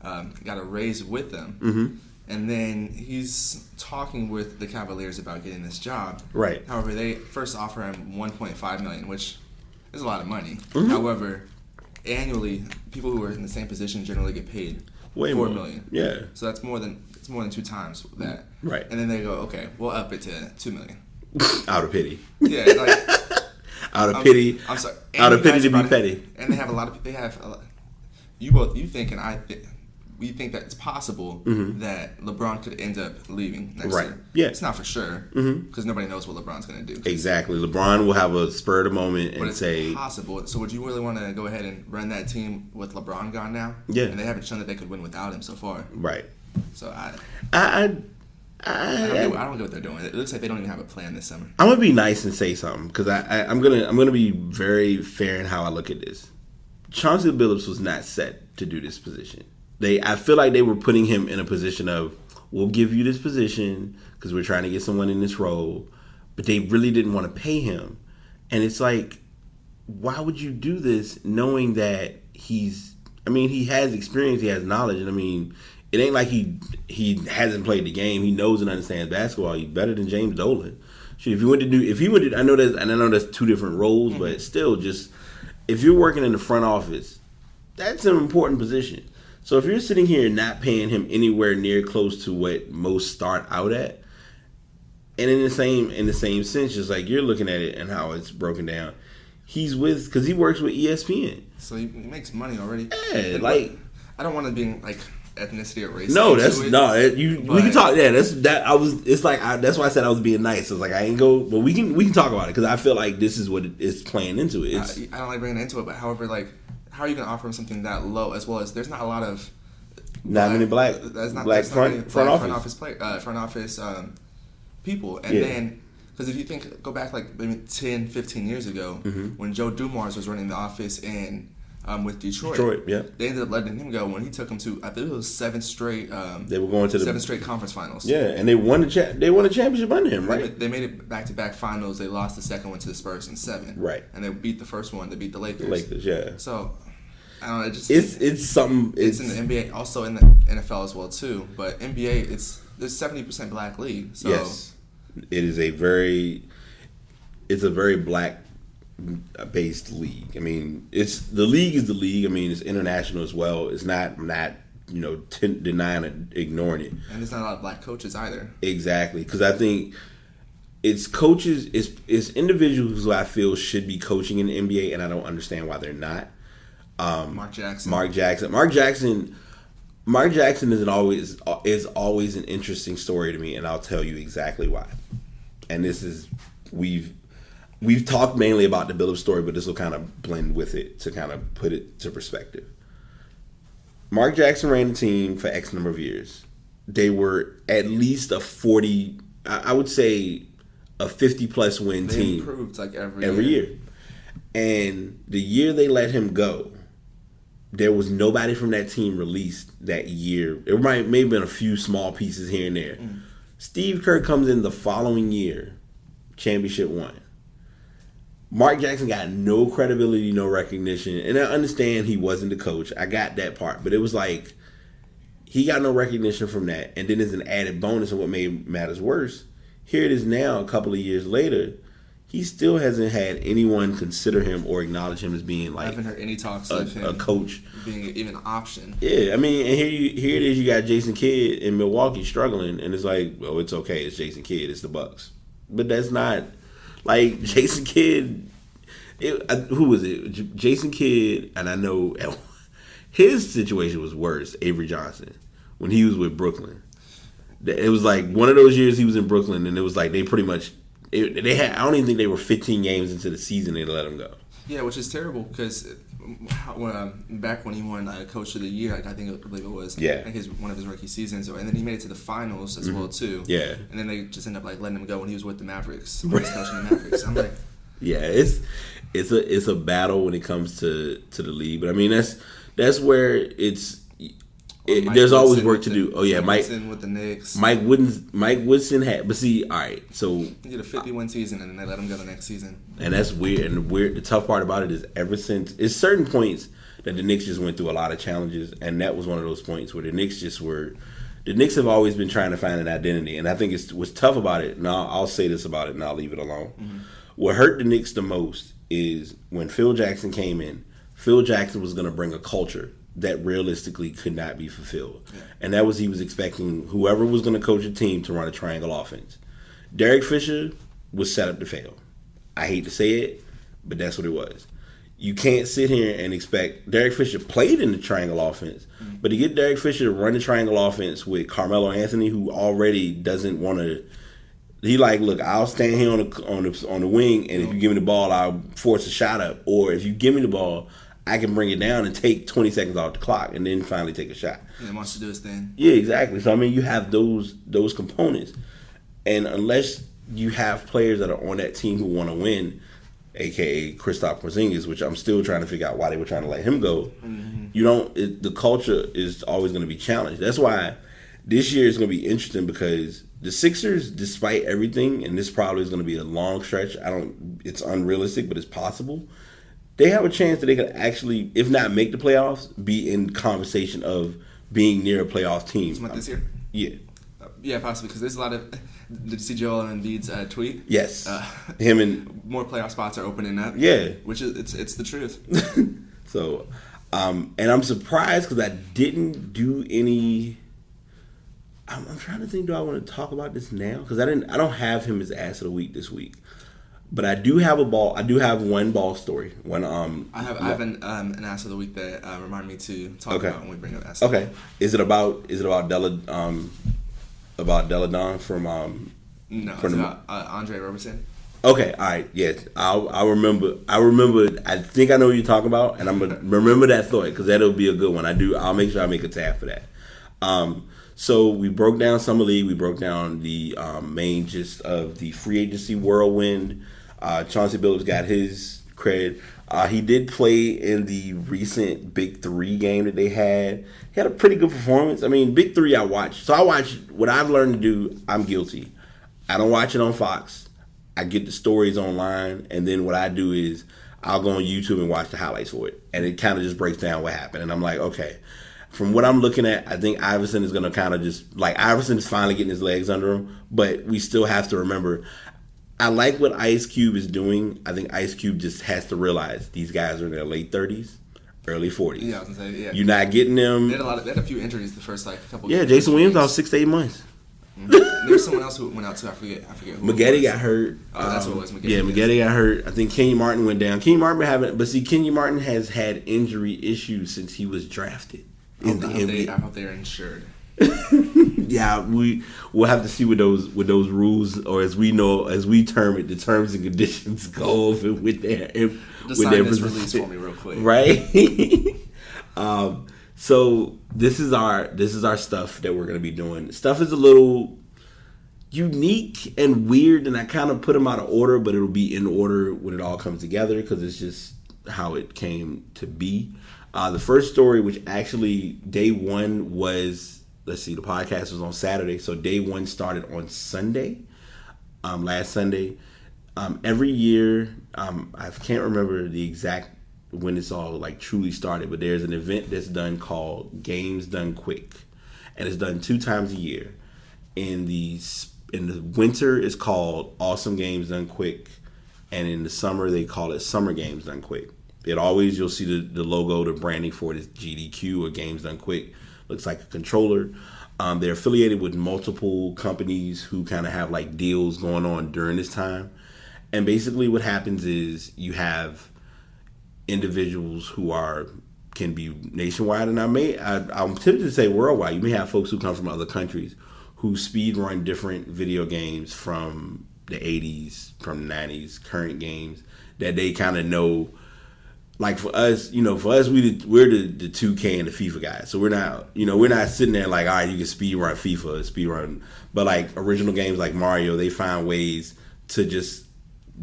got a raise with them. Mm-hmm. And then he's talking with the Cavaliers about getting this job. Right. However, they first offer him $1.5 million, which is a lot of money. Mm-hmm. However, annually, people who are in the same position generally get paid $4 million. Yeah. So that's more than 2 times that. Right. And then they go, okay, we'll up it to $2 million. Out of pity. Yeah, like out of pity. I'm sorry. Out of pity to be petty. And they have a lot. You think and I think we think that it's possible that LeBron could end up leaving next year. Yeah. It's not for sure because nobody knows what LeBron's going to do. Exactly. LeBron will have a spur of the moment and say, possible. So would you really want to go ahead and run that team with LeBron gone now? Yeah. And they haven't shown that they could win without him so far. Right. So I don't get what they're doing. It looks like they don't even have a plan this summer. I'm gonna be nice and say something because I'm gonna be very fair in how I look at this. Chauncey Billups was not set to do this position. I feel like they were putting him in a position of, we'll give you this position because we're trying to get someone in this role, but they really didn't want to pay him. And it's like, why would you do this knowing that he has experience, he has knowledge, and it ain't like he hasn't played the game. He knows and understands basketball. He's better than James Dolan. If he went to, I know that's two different roles, but still, just if you're working in the front office, that's an important position. So if you're sitting here not paying him anywhere near close to what most start out at, and in the same sense, just like you're looking at it and how it's broken down, because he works with ESPN, so he makes money already. Yeah, I don't want to be like ethnicity or race. No, we can talk. Yeah, that's why I said I was being nice. I was like, I ain't go, but we can talk about it because I feel like this is what it's playing into it. I don't like bringing it into it, but however, like, how are you going to offer him something that low as well as there's not a lot of many black front office people, and then because if you go back like maybe 10, 15 years ago when Joe Dumars was running the office in. With Detroit, yeah, they ended up letting him go when he took them to, I think it was 7 straight. They were going to 7 straight conference finals. Yeah, and they won a championship under him, right? They made it back-to-back finals. They lost the second one to the Spurs in 7, right? And they beat the first one. They beat the Lakers. Yeah. So I don't know. It's something. It's in the NBA, also in the NFL as well too. But NBA, there's 70% black league. So yes, it is a very black based league. The league is the league. It's international as well. It's not denying and ignoring it. And there's not a lot of black coaches either. Exactly, because I think it's coaches, it's individuals who I feel should be coaching in the NBA, and I don't understand why they're not. Mark Jackson is always an interesting story to me, and I'll tell you exactly why. And this is We've talked mainly about the Billups story, but this will kind of blend with it to kind of put it to perspective. Mark Jackson ran the team for X number of years. They were at least a 40, I would say a 50-plus win team. They improved like every year. And the year they let him go, there was nobody from that team released that year. It may have been a few small pieces here and there. Steve Kerr comes in the following year, championship won. Mark Jackson got no credibility, no recognition. And I understand he wasn't the coach. I got that part. But it was like, he got no recognition from that. And then as an added bonus, and what made matters worse, here it is now, a couple of years later, he still hasn't had anyone consider him or acknowledge him as being like. I haven't heard any talks of him a coach being even an option. Yeah, I mean, and here it is. You got Jason Kidd in Milwaukee struggling, and it's like, well, it's okay. It's Jason Kidd. It's the Bucks, but that's not like Jason Kidd. Who was it? Jason Kidd, and I know his situation was worse. Avery Johnson when he was with Brooklyn. It was like one of those years he was in Brooklyn, and it was like they pretty much they had. I don't even think they were 15 games into the season they let him go. Yeah, which is terrible because back when he won Coach of the Year, I believe it was. Yeah. I think one of his rookie seasons, and then he made it to the finals as well too. Yeah. And then they just ended up letting him go when he was with the Mavericks. When he was coaching the Mavericks. I'm like, yeah, it's a battle when it comes to the league, but I mean that's where there's always work to do. Oh yeah, Mike Woodson with the Knicks. Mike Woodson had, but see, all right, so he did a 51 season, and then they let him go the next season. And that's weird. And the tough part about it is ever since it's certain points that the Knicks just went through a lot of challenges, and that was one of those points where the Knicks have always been trying to find an identity, and I think what's tough about it. And I'll say this about it, and I'll leave it alone. Mm-hmm. What hurt the Knicks the most is when Phil Jackson came in. Phil Jackson was going to bring a culture that realistically could not be fulfilled. Yeah. And that was he was expecting whoever was going to coach a team to run a triangle offense. Derek Fisher was set up to fail. I hate to say it, but that's what it was. You can't sit here and expect Derek Fisher played in the triangle offense, but to get Derek Fisher to run the triangle offense with Carmelo Anthony, who already doesn't want to. He like, look, I'll stand here on the wing, and if you give me the ball, I'll force a shot up. Or if you give me the ball, I can bring it down and take 20 seconds off the clock and then finally take a shot. And he wants to do his thing. Yeah, exactly. So, I mean, you have those components. And unless you have players that are on that team who want to win, a.k.a. Kristaps Porzingis, which I'm still trying to figure out why they were trying to let him go, the culture is always going to be challenged. That's why this year is going to be interesting because the Sixers, despite everything, and this probably is going to be a long stretch, it's unrealistic, but it's possible. They have a chance that they could actually, if not make the playoffs, be in conversation of being near a playoff team. This year? Yeah. Yeah, possibly, because there's a lot of... Did you see Joel Embiid's tweet? Yes. Him and... More playoff spots are opening up. Yeah. Which is, it's the truth. So, and I'm surprised because I didn't do any... I'm trying to think, do I want to talk about this now? Because I don't have him as ass of the week this week. But I do have one ball story. I have an ass of the week that remind me to talk about when we bring up ass. Okay. Is it about Deladon from No, it's about Andre Roberson. Okay, all right, yes. I remember. I think I know what you're talking about, and I'm gonna remember that thought because that'll be a good one. I'll make sure I make a tab for that. So we broke down Summer League. We broke down the main gist of the free agency whirlwind. Chauncey Billups got his credit. He did play in the recent Big 3 game that they had. He had a pretty good performance. I mean, Big 3 I watched. So I watch what I've learned to do. I'm guilty. I don't watch it on Fox. I get the stories online, and then what I do is I'll go on YouTube and watch the highlights for it. And it kind of just breaks down what happened. And I'm like, okay. From what I'm looking at, I think Iverson is going to kind of just, like, Iverson is finally getting his legs under him, but we still have to remember, I like what Ice Cube is doing. I think Ice Cube just has to realize these guys are in their late 30s, early 40s. Yeah, I was going to say, yeah. You're not getting them. They had a few injuries the first, couple games. Yeah, Jason Williams out 6 to 8 months. Mm-hmm. There's someone else who went out too. I forget who. Maggette got hurt. Oh, that's what it was. Maggette got hurt. I think Kenny Martin went down. Kenny Martin has had injury issues since he was drafted. I hope they're insured. Yeah, we'll have to see what those rules, or as we term it, the terms and conditions go over with their release for me real quick, right? So this is our stuff that we're gonna be doing. Stuff is a little unique and weird, and I kind of put them out of order, but it'll be in order when it all comes together because it's just how it came to be. The first story, which actually day one was, the podcast was on Saturday, so day one started on Sunday, last Sunday. Every year, I can't remember the exact when it's all truly started, but there's an event that's done called Games Done Quick, and it's done 2 times a year. In the winter, it's called Awesome Games Done Quick. and in the summer they call it Summer Games Done Quick. It always, you'll see the logo, the branding for it is GDQ or Games Done Quick. Looks like a controller. They're affiliated with multiple companies who kind of have like deals going on during this time. And basically what happens is you have individuals who can be nationwide, and I'm tempted to say worldwide. You may have folks who come from other countries who speed run different video games from the 80s, from the 90s, current games that they kind of know. Like for us, we're the 2K and the FIFA guys. So we're not sitting there like, all right, you can speed run FIFA, speed run. But like original games like Mario, they find ways to just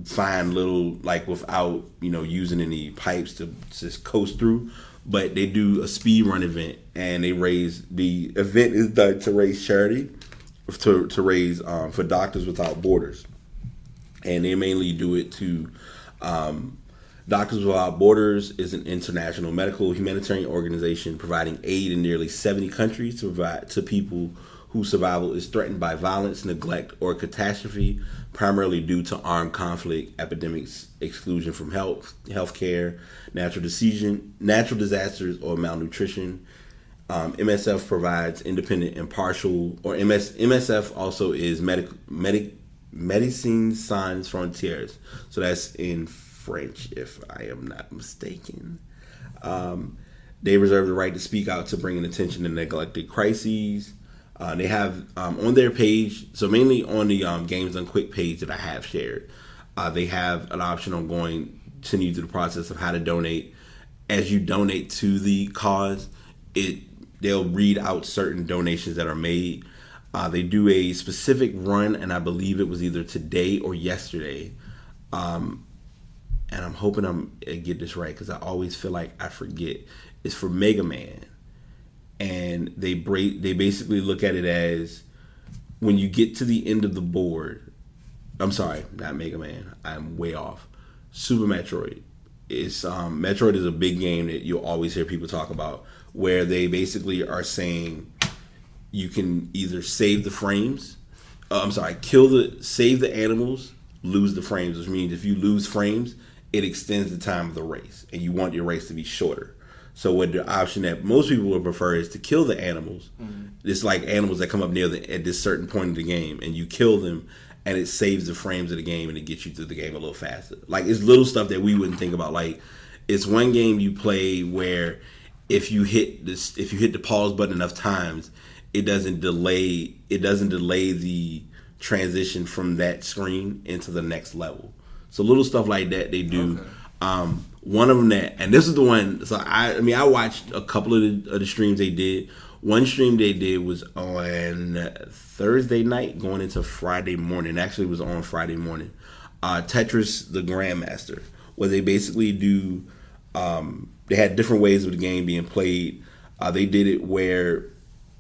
find little, like without, using any pipes to just coast through. But they do a speed run event, and the event is done to raise charity, to raise for Doctors Without Borders. And they mainly do it to, Doctors Without Borders is an international medical humanitarian organization providing aid in nearly 70 countries to provide to people whose survival is threatened by violence, neglect, or catastrophe, primarily due to armed conflict, epidemics, exclusion from healthcare, natural disasters, or malnutrition. MSF provides independent, impartial, or MSF also is Médecins Sans Frontières. So that's in French, if I am not mistaken. They reserve the right to speak out to bring attention to neglected crises. They have on their page, so mainly on the Games Done Quick page that I have shared, they have an option on continue through the process of how to donate. As you donate to the cause, they'll read out certain donations that are made. They do a specific run, and I believe it was either today or yesterday. And I'm hoping I get this right because I always feel like I forget. It's for Mega Man. And they basically look at it as when you get to the end of the board. I'm sorry, not Mega Man. I'm way off. Super Metroid. Metroid is a big game that you'll always hear people talk about, where they basically are saying you can either save the frames. Save the animals, lose the frames, which means if you lose frames, it extends the time of the race, and you want your race to be shorter. So what the option that most people would prefer is to kill the animals. Mm-hmm. It's like animals that come up at this certain point of the game, and you kill them, and it saves the frames of the game, and it gets you through the game a little faster. Like, it's little stuff that we wouldn't think about. Like, it's one game you play where if you hit the pause button enough times, it doesn't delay the transition from that screen into the next level. So little stuff like that they do. Okay. One of them and this is the one. So I watched a couple of the streams they did. One stream they did was on Thursday night going into Friday morning. Actually, it was on Friday morning. Tetris the Grandmaster, where they basically do. They had different ways of the game being played. They did it where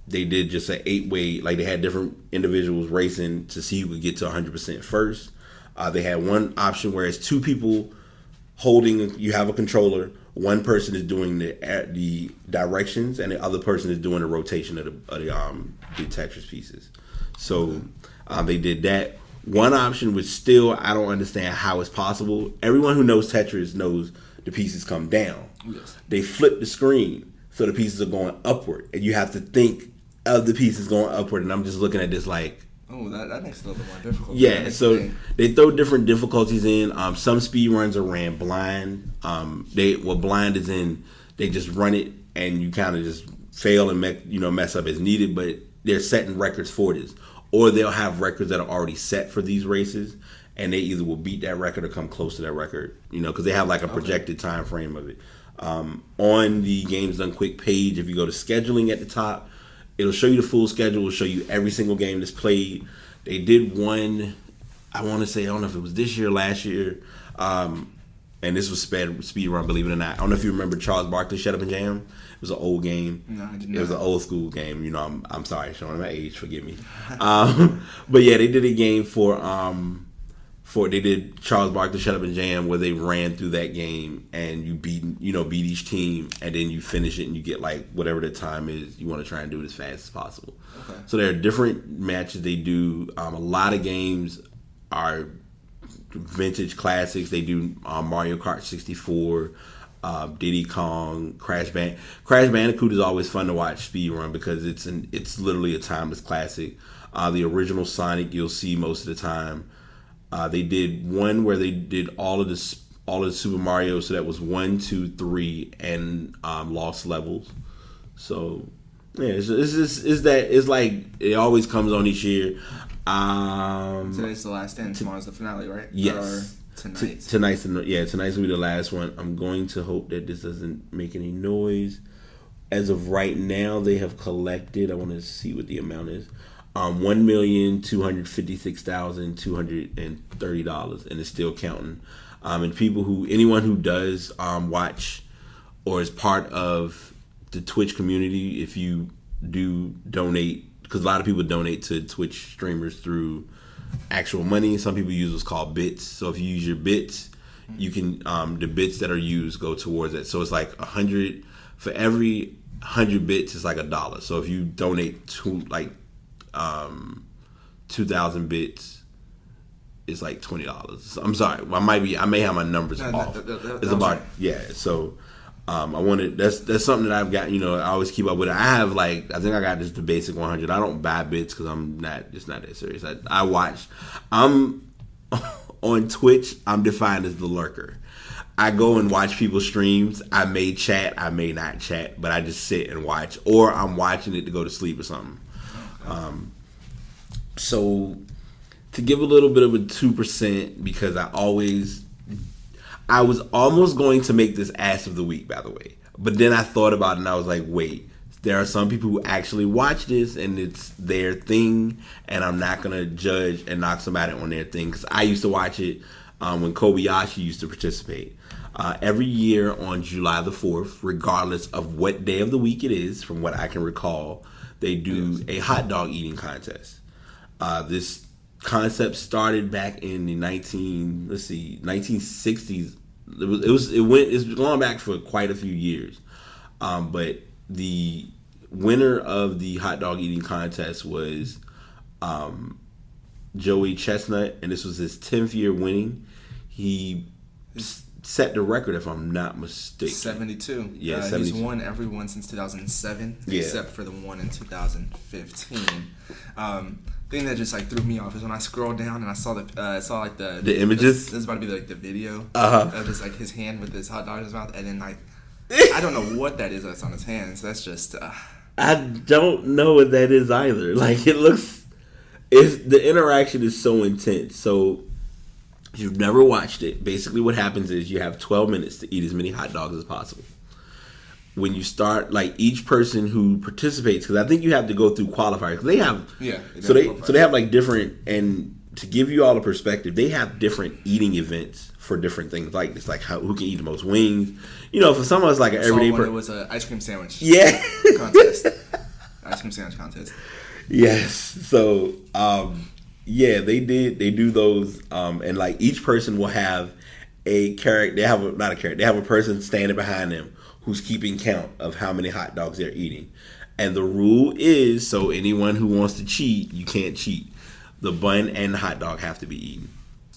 they did just an 8-way. Like, they had different individuals racing to see who could get to 100% first. They had one option where it's two people holding. You have a controller. One person is doing the directions, and the other person is doing the rotation of the Tetris pieces. So they did that. One option was still, I don't understand how it's possible. Everyone who knows Tetris knows the pieces come down. Yes. They flip the screen so the pieces are going upward, and you have to think of the pieces going upward. And I'm just looking at this like, oh, that makes it a little bit more difficult. Yeah, so they throw different difficulties in. Some speed runs are ran blind. Blind is in, they just run it and you kind of just fail and mess up as needed, but they're setting records for this. Or they'll have records that are already set for these races, and they either will beat that record or come close to that record, because they have like a projected time frame of it. On the Games Done Quick page, if you go to scheduling at the top, it'll show you the full schedule. It'll show you every single game that's played. They did one, I want to say, I don't know if it was this year or last year, and this was speed run, believe it or not. I don't know if you remember Charles Barkley, Shut Up and Jam. It was an old game. No, I did not. It was an old school game. I'm sorry, showing my age, forgive me. But yeah, they did a game they did Charles Barkley, Shut Up and Jam, where they ran through that game, and you beat each team, and then you finish it, and you get like whatever the time is. You want to try and do it as fast as possible. Okay. So there are different matches they do. A lot of games are vintage classics. They do Mario Kart 64, Diddy Kong, Crash Bandicoot is always fun to watch speed run because it's literally a timeless classic. The original Sonic you'll see most of the time. They did one where they did all of the Super Mario, so that was 1, 2, 3, and Lost Levels. So yeah, it's like it always comes on each year. Today's the last day, and tomorrow's the finale, right? Yes. Tonight's gonna be the last one. I'm going to hope that this doesn't make any noise. As of right now, they have collected. I want to see what the amount is. $1,256,230, and it's still counting. And anyone who does watch or is part of the Twitch community, if you do donate, because a lot of people donate to Twitch streamers through actual money. Some people use what's called bits. So if you use your bits, you can the bits that are used go towards it. So it's like 100 for every 100 bits. It's like $1. So if you donate to like 2,000 bits, it's like $20. I'm sorry, I may have my numbers off. It's about So I wanted that's something that I've got. I always keep up with it. I have I think I got just the basic 100. I don't buy bits because it's not that serious. I watch. I'm on Twitch. I'm defined as the lurker. I go and watch people's streams. I may chat, I may not chat, but I just sit and watch, or I'm watching it to go to sleep or something. So to give a little bit of a 2%, because I was almost going to make this ass of the week, by the way. But then I thought about it and I was like, wait, there are some people who actually watch this and it's their thing, and I'm not going to judge and knock somebody on their thing. Because I used to watch it when Kobayashi used to participate. Every year on July the 4th, regardless of what day of the week it is, from what I can recall, they do a hot dog eating contest. This concept started back in the 1960s. It's gone back for quite a few years. But the winner of the hot dog eating contest was Joey Chestnut, and this was his 10th year winning. He set the record, if I'm not mistaken. 72. Yeah, 72. He's won every one since 2007, except for the one in 2015. Thing that just threw me off is when I scrolled down and I saw the images. This is about to be the video of just his hand with his hot dog in his mouth, and then I don't know what that is that's on his hands. That's just I don't know what that is either. The interaction is so intense. So if you've never watched it, basically what happens is you have 12 minutes to eat as many hot dogs as possible. When you start, each person who participates, because I think you have to go through qualifiers. They have, so they have different, and to give you all a perspective, they have different eating events for different things like this, who can eat the most wings. For some of us, an everyday person, it was an ice cream sandwich. contest, ice cream sandwich contest. Yes, so they do those, and each person will have a character. They have not a character. They have a person standing behind them who's keeping count of how many hot dogs they're eating. And the rule is, so anyone who wants to cheat, you can't cheat. The bun and the hot dog have to be eaten.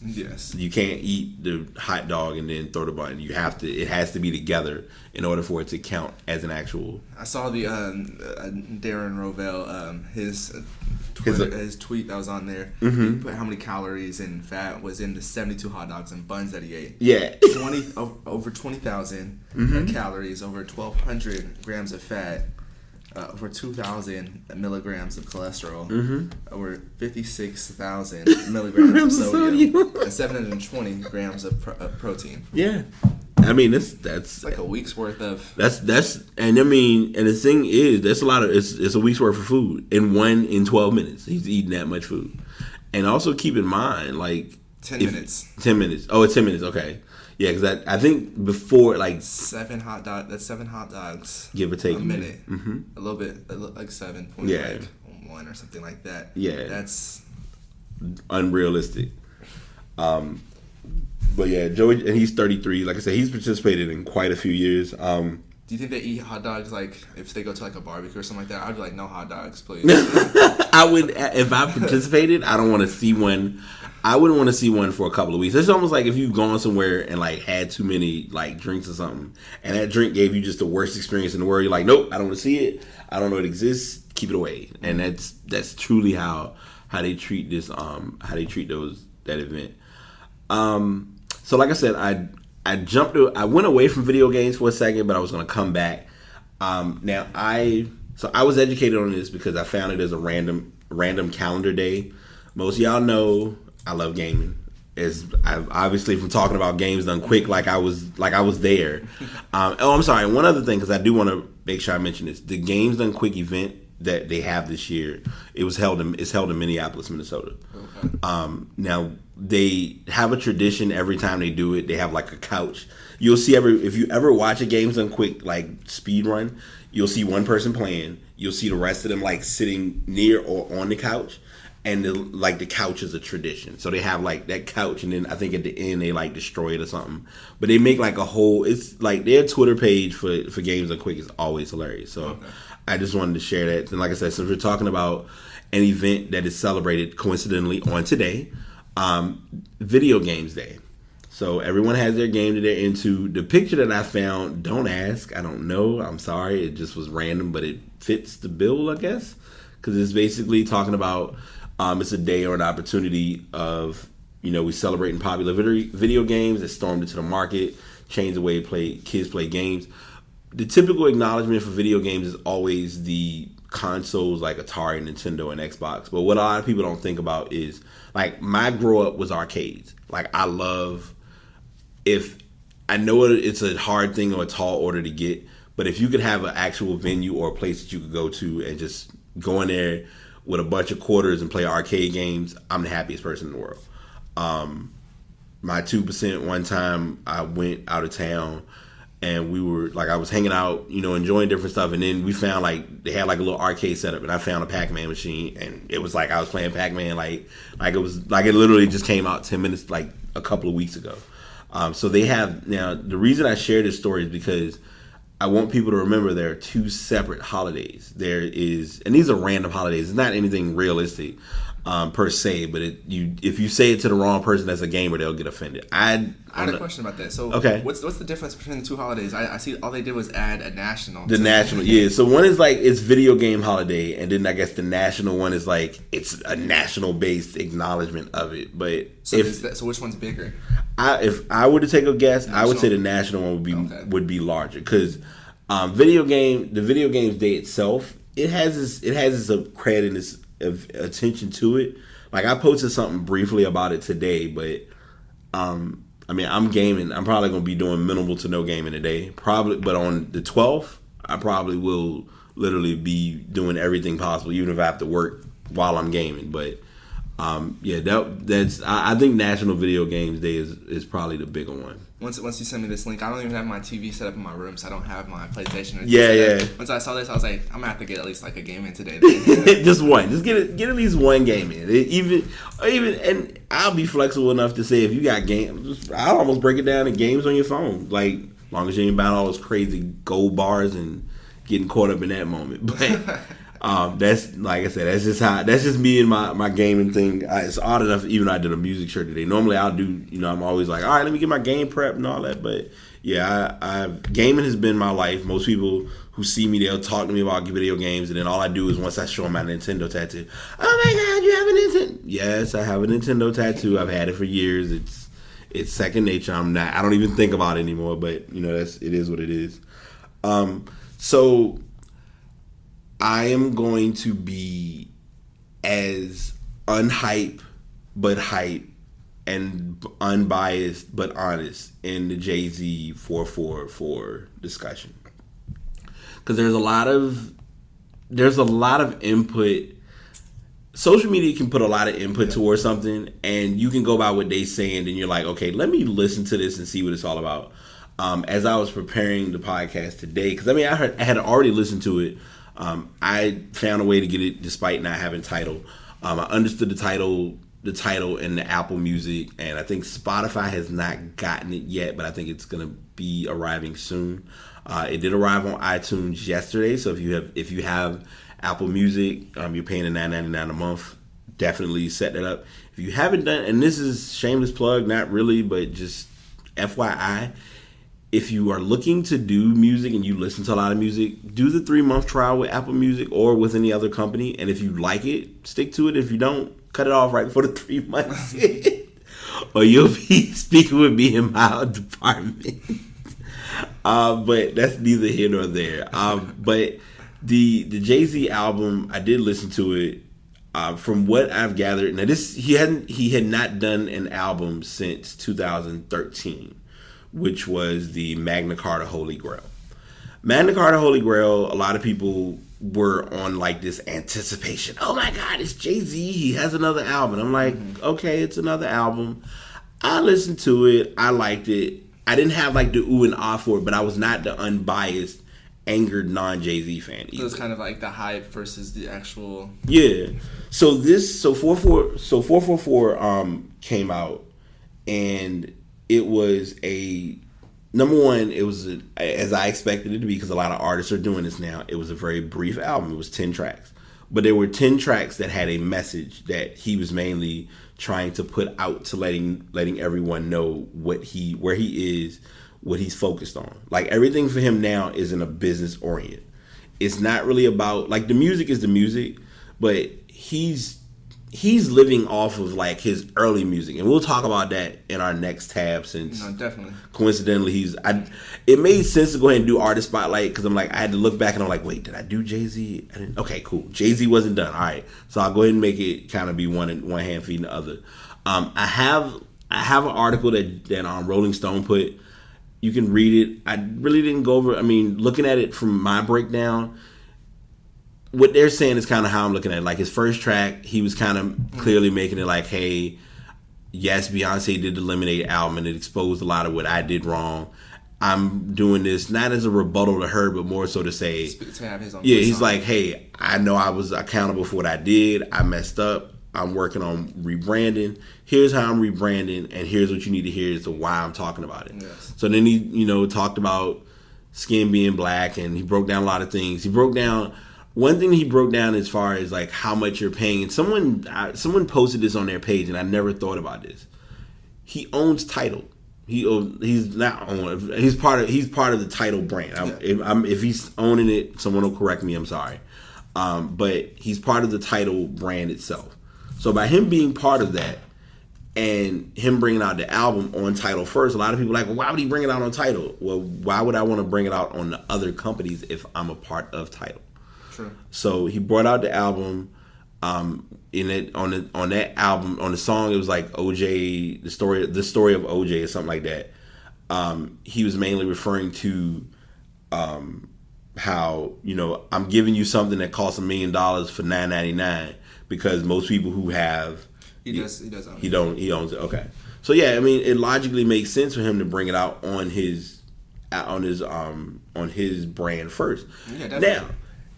Yes. You can't eat the hot dog and then throw the bun. It has to be together in order for it to count as an actual. I saw the Darren Rovell, his tweet that was on there. Mm-hmm. He put how many calories and fat was in the 72 hot dogs and buns that he ate. Yeah. Over 20,000 calories, over 1,200 grams of fat, over 2,000 milligrams of cholesterol, over 56,000 milligrams of sodium, and 720 grams of protein. Yeah. I mean, that's like a week's worth of. And the thing is, that's a lot of. It's a week's worth of food in 12 minutes. He's eating that much food, and also keep in mind 10 minutes. 10 minutes. Oh, it's 10 minutes. Okay. Yeah, because I think before 7 hot dogs. That's 7 hot dogs. Give or take a minute. Mm-hmm. A little bit, like 7. Yeah. 1 or something like that. Yeah. That's unrealistic. But yeah, Joey, and he's 33. Like I said, he's participated in quite a few years. Do you think they eat hot dogs like if they go to like a barbecue or something like that? I'd be like, no hot dogs, please. I would, if I participated, I don't want to see one. I wouldn't want to see one for a couple of weeks. It's almost like if you've gone somewhere and like had too many like drinks or something, and that drink gave you just the worst experience in the world. You're like, nope, I don't want to see it. I don't know it exists. Keep it away. And that's truly how they treat this. How they treat that event. So like I said, I went away from video games for a second, but I was going to come back. Now I was educated on this because I found it as a random calendar day. Most of y'all know I love gaming. Obviously from talking about Games Done Quick, like I was there. I'm sorry. One other thing, because I do want to make sure I mention this: the Games Done Quick event that they have this year, it's held in Minneapolis, Minnesota. Okay. Now they have a tradition every time they do it. They have like a couch. You'll see if you ever watch a Games Done Quick like speed run, you'll see one person playing. You'll see the rest of them like sitting near or on the couch. And the couch is a tradition. So they have like that couch, and then I think at the end they like destroy it or something. But they make like a whole. It's like their Twitter page for Games Done Quick is always hilarious. So okay. I just wanted to share that. And like I said, since we're talking about an event that is celebrated coincidentally on today, Video Games Day. So everyone has their game that they're into. The picture that I found, don't ask, I don't know. I'm sorry, it just was random, but it fits the bill, I guess, because it's basically talking about. It's a day or an opportunity of, we celebrating popular video games that stormed into the market, changed the way kids play games. The typical acknowledgement for video games is always the consoles like Atari, Nintendo, and Xbox. But what a lot of people don't think about is, like, my grow up was arcades. Like, I know it's a hard thing or a tall order to get, but if you could have an actual venue or a place that you could go to and just go in there with a bunch of quarters and play arcade games, I'm the happiest person in the world. My 2%, one time I went out of town and we were like, I was hanging out, enjoying different stuff, and then we found like they had like a little arcade setup, and I found a Pac-Man machine, and it was like I was playing Pac-Man like it was like it literally just came out 10 minutes like a couple of weeks ago. So they have now. The reason I share this story is because I want people to remember there are two separate holidays. There is, and these are random holidays. It's not anything realistic per se, but if you say it to the wrong person that's a gamer, they'll get offended. I had a question about that. So, okay, what's the difference between the two holidays? I see all they did was add a national. The national, yeah. So one is like it's video game holiday, and then I guess the national one is like it's a national based acknowledgement of it. But so which one's bigger? If I were to take a guess, national? I would say the national one would be larger because the video games day itself, it has its credit and its attention to it. Like I posted something briefly about it today, but I'm gaming. I'm probably gonna be doing minimal to no gaming today. Probably, but on the 12th, I probably will literally be doing everything possible, even if I have to work while I'm gaming. But I think National Video Games Day is probably the bigger one. Once you send me this link, I don't even have my TV set up in my room, so I don't have my PlayStation. Yeah. Once I saw this, I was like, I'm gonna have to get at least like a game in today. Just one. Just get at least one game in. Even, and I'll be flexible enough to say if you got games, I'll almost break it down to games on your phone. Like, as long as you ain't buying all those crazy gold bars and getting caught up in that moment. But that's, like I said, that's just me and my gaming thing. It's odd enough, even I did a music shirt today. Normally I'll do, I'm always like, all right, let me get my game prep and all that. But yeah, gaming has been my life. Most people who see me, they'll talk to me about video games, and then all I do is once I show them my Nintendo tattoo, oh my God, you have a Nintendo? Yes, I have a Nintendo tattoo. I've had it for years. It's second nature. I don't even think about it anymore, but it is what it is. So I am going to be as unhype but hype and unbiased but honest in the Jay-Z 444 discussion, because there's a lot of input. Social media can put a lot of input towards something, and you can go by what they say, and then you're like, okay, let me listen to this and see what it's all about. As I was preparing the podcast today, because I had already listened to it. I found a way to get it despite not having title. I understood the title in the Apple Music, and I think Spotify has not gotten it yet, but I think it's going to be arriving soon. It did arrive on iTunes yesterday, so if you have Apple Music, you're paying $9.99 a month. Definitely set that up. If you haven't done, and this is shameless plug, not really, but just FYI, if you are looking to do music and you listen to a lot of music, do the 3-month trial with Apple Music or with any other company. And if you like it, stick to it. If you don't, cut it off right before the 3 months. Or you'll be speaking with me in my department. But that's neither here nor there. But the Jay-Z album, I did listen to it. From what I've gathered, now he had not done an album since 2013, which was the Magna Carta Holy Grail. Magna Carta Holy Grail, a lot of people were on like this anticipation. Oh my God, it's Jay-Z. He has another album. I'm like, okay, it's another album. I listened to it. I liked it. I didn't have like the ooh and ah for it, but I was not the unbiased, angered non-Jay-Z fan either. So it's kind of like the hype versus the actual. Yeah. So 444 came out, and it was number one, it was as I expected it to be, because a lot of artists are doing this now. It was a very brief album. It was 10 tracks. But there were 10 tracks that had a message that he was mainly trying to put out to letting everyone know where he is, what he's focused on. Like, everything for him now is in a business orient. It's not really about, like, the music is the music, but he's living off of like his early music, and we'll talk about that in our next tab. Since definitely, coincidentally, it made sense to go ahead and do artist spotlight, because I'm like, I had to look back and I'm like, wait, did I do Jay-Z? I didn't. Okay, cool. Jay-Z wasn't done. All right, so I'll go ahead and make it kind of be one hand feeding the other. I have an article that Rolling Stone put. You can read it. I really didn't go over. I mean, looking at it from my breakdown, what they're saying is kind of how I'm looking at it. Like, his first track, he was kind of clearly making it like, hey, yes, Beyonce did the Lemonade album, and it exposed a lot of what I did wrong. I'm doing this not as a rebuttal to her, but more so to say, to have his own he's like, hey, I know I was accountable for what I did. I messed up. I'm working on rebranding. Here's how I'm rebranding, and here's what you need to hear as to why I'm talking about it. Yes. So then he, talked about skin being black, and he broke down a lot of things. He broke down. One thing he broke down as far as like how much you're paying, and someone posted this on their page, and I never thought about this. He owns Tidal. He's not own. He's part of the Tidal brand. If he's owning it, someone will correct me. I'm sorry, but he's part of the Tidal brand itself. So by him being part of that, and him bringing out the album on Tidal first, a lot of people are like, well, why would he bring it out on Tidal? Well, why would I want to bring it out on the other companies if I'm a part of Tidal? True. So he brought out the album. On that album, on the song, it was like OJ, the story of OJ or something like that. He was mainly referring to how, I'm giving you something that costs $1 million for $9.99, because most people who have he does own it. He owns it. Okay. So yeah, I mean, it logically makes sense for him to bring it out on his brand first. Yeah, definitely. Now,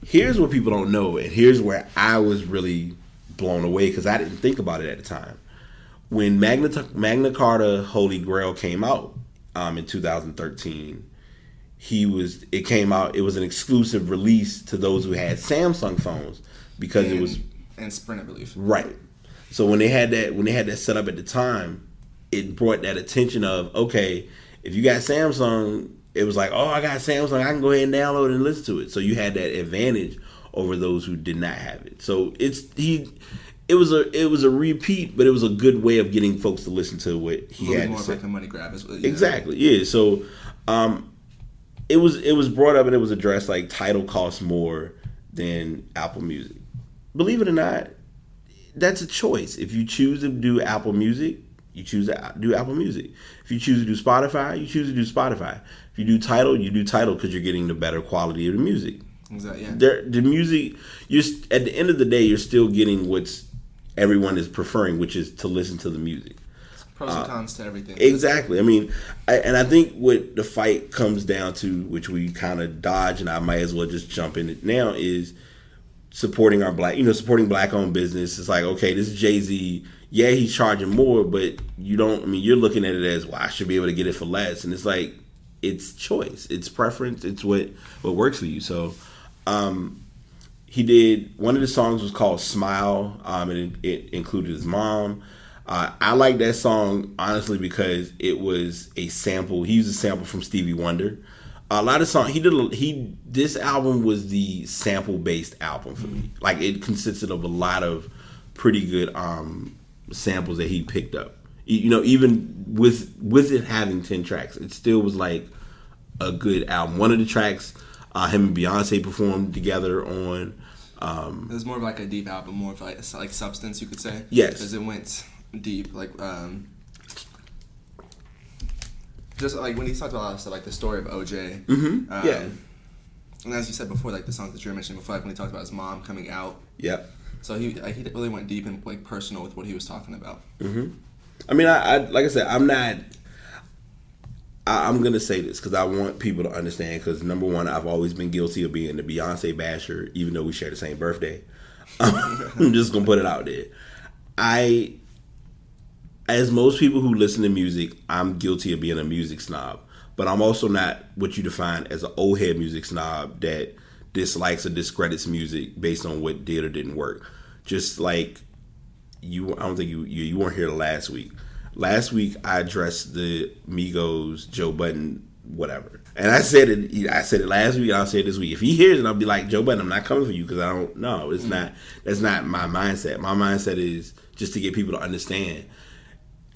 here's what people don't know, and here's where I was really blown away, because I didn't think about it at the time. When Magna Carta Holy Grail came out in 2013, it came out. It was an exclusive release to those who had Samsung phones, because it was Sprint, I believe. Right. So when they had that set up at the time, it brought that attention of, okay, if you got Samsung, it was like, oh, I got Samsung, I can go ahead and download and listen to it. So you had that advantage over those who did not have it. So it was a repeat, but it was a good way of getting folks to listen to what he had more to say. like a money grab as well. Exactly. Yeah. So it was brought up and it was addressed like Tidal costs more than Apple Music. Believe it or not, that's a choice. If you choose to do Apple Music, you choose to do Apple Music. If you choose to do Spotify, you choose to do Spotify. If you do Tidal, you do Tidal, because you're getting the better quality of the music. Exactly. Yeah. The music, at the end of the day, you're still getting what everyone is preferring, which is to listen to the music. Pros and cons to everything. Exactly. I mean, I think what the fight comes down to, which we kind of dodge, and I might as well just jump in it now, is supporting our supporting black-owned business. It's like, okay, this is Jay-Z. Yeah, he's charging more, but you're looking at it as, well, I should be able to get it for less. And it's like, it's choice, it's preference, it's what works for you. So he did, one of the songs was called Smile, and it included his mom. I like that song honestly because it was a sample. He used a sample from Stevie Wonder. A lot of songs this album was the sample based album for me. Like, it consisted of a lot of pretty good samples that he picked up. You know, even with it having 10 tracks, it still was like a good album. One of the tracks him and Beyonce performed together on. It was more of like a deep album, more of like substance, you could say. Yes, because it went deep, like just like when he talked about a lot of stuff, like the story of OJ. Mm-hmm. Yeah. And as you said before, like the songs that you were mentioning before, like when he talked about his mom coming out. Yep. So he really went deep and like personal with what he was talking about. Mm-hmm. I mean, I like I said, I'm gonna say this because I want people to understand. Because number one, I've always been guilty of being the Beyonce basher, even though we share the same birthday. I'm just gonna put it out there. As most people who listen to music, I'm guilty of being a music snob. But I'm also not what you define as an old head music snob that dislikes or discredits music based on what did or didn't work. Just like you, I don't think you weren't here last week. Last week I addressed the Migos, Joe Budden, whatever, and I said it. I said it last week. I'll say it this week. If he hears it, I'll be like, Joe Budden, I'm not coming for you because I don't know. It's not. That's not my mindset. My mindset is just to get people to understand.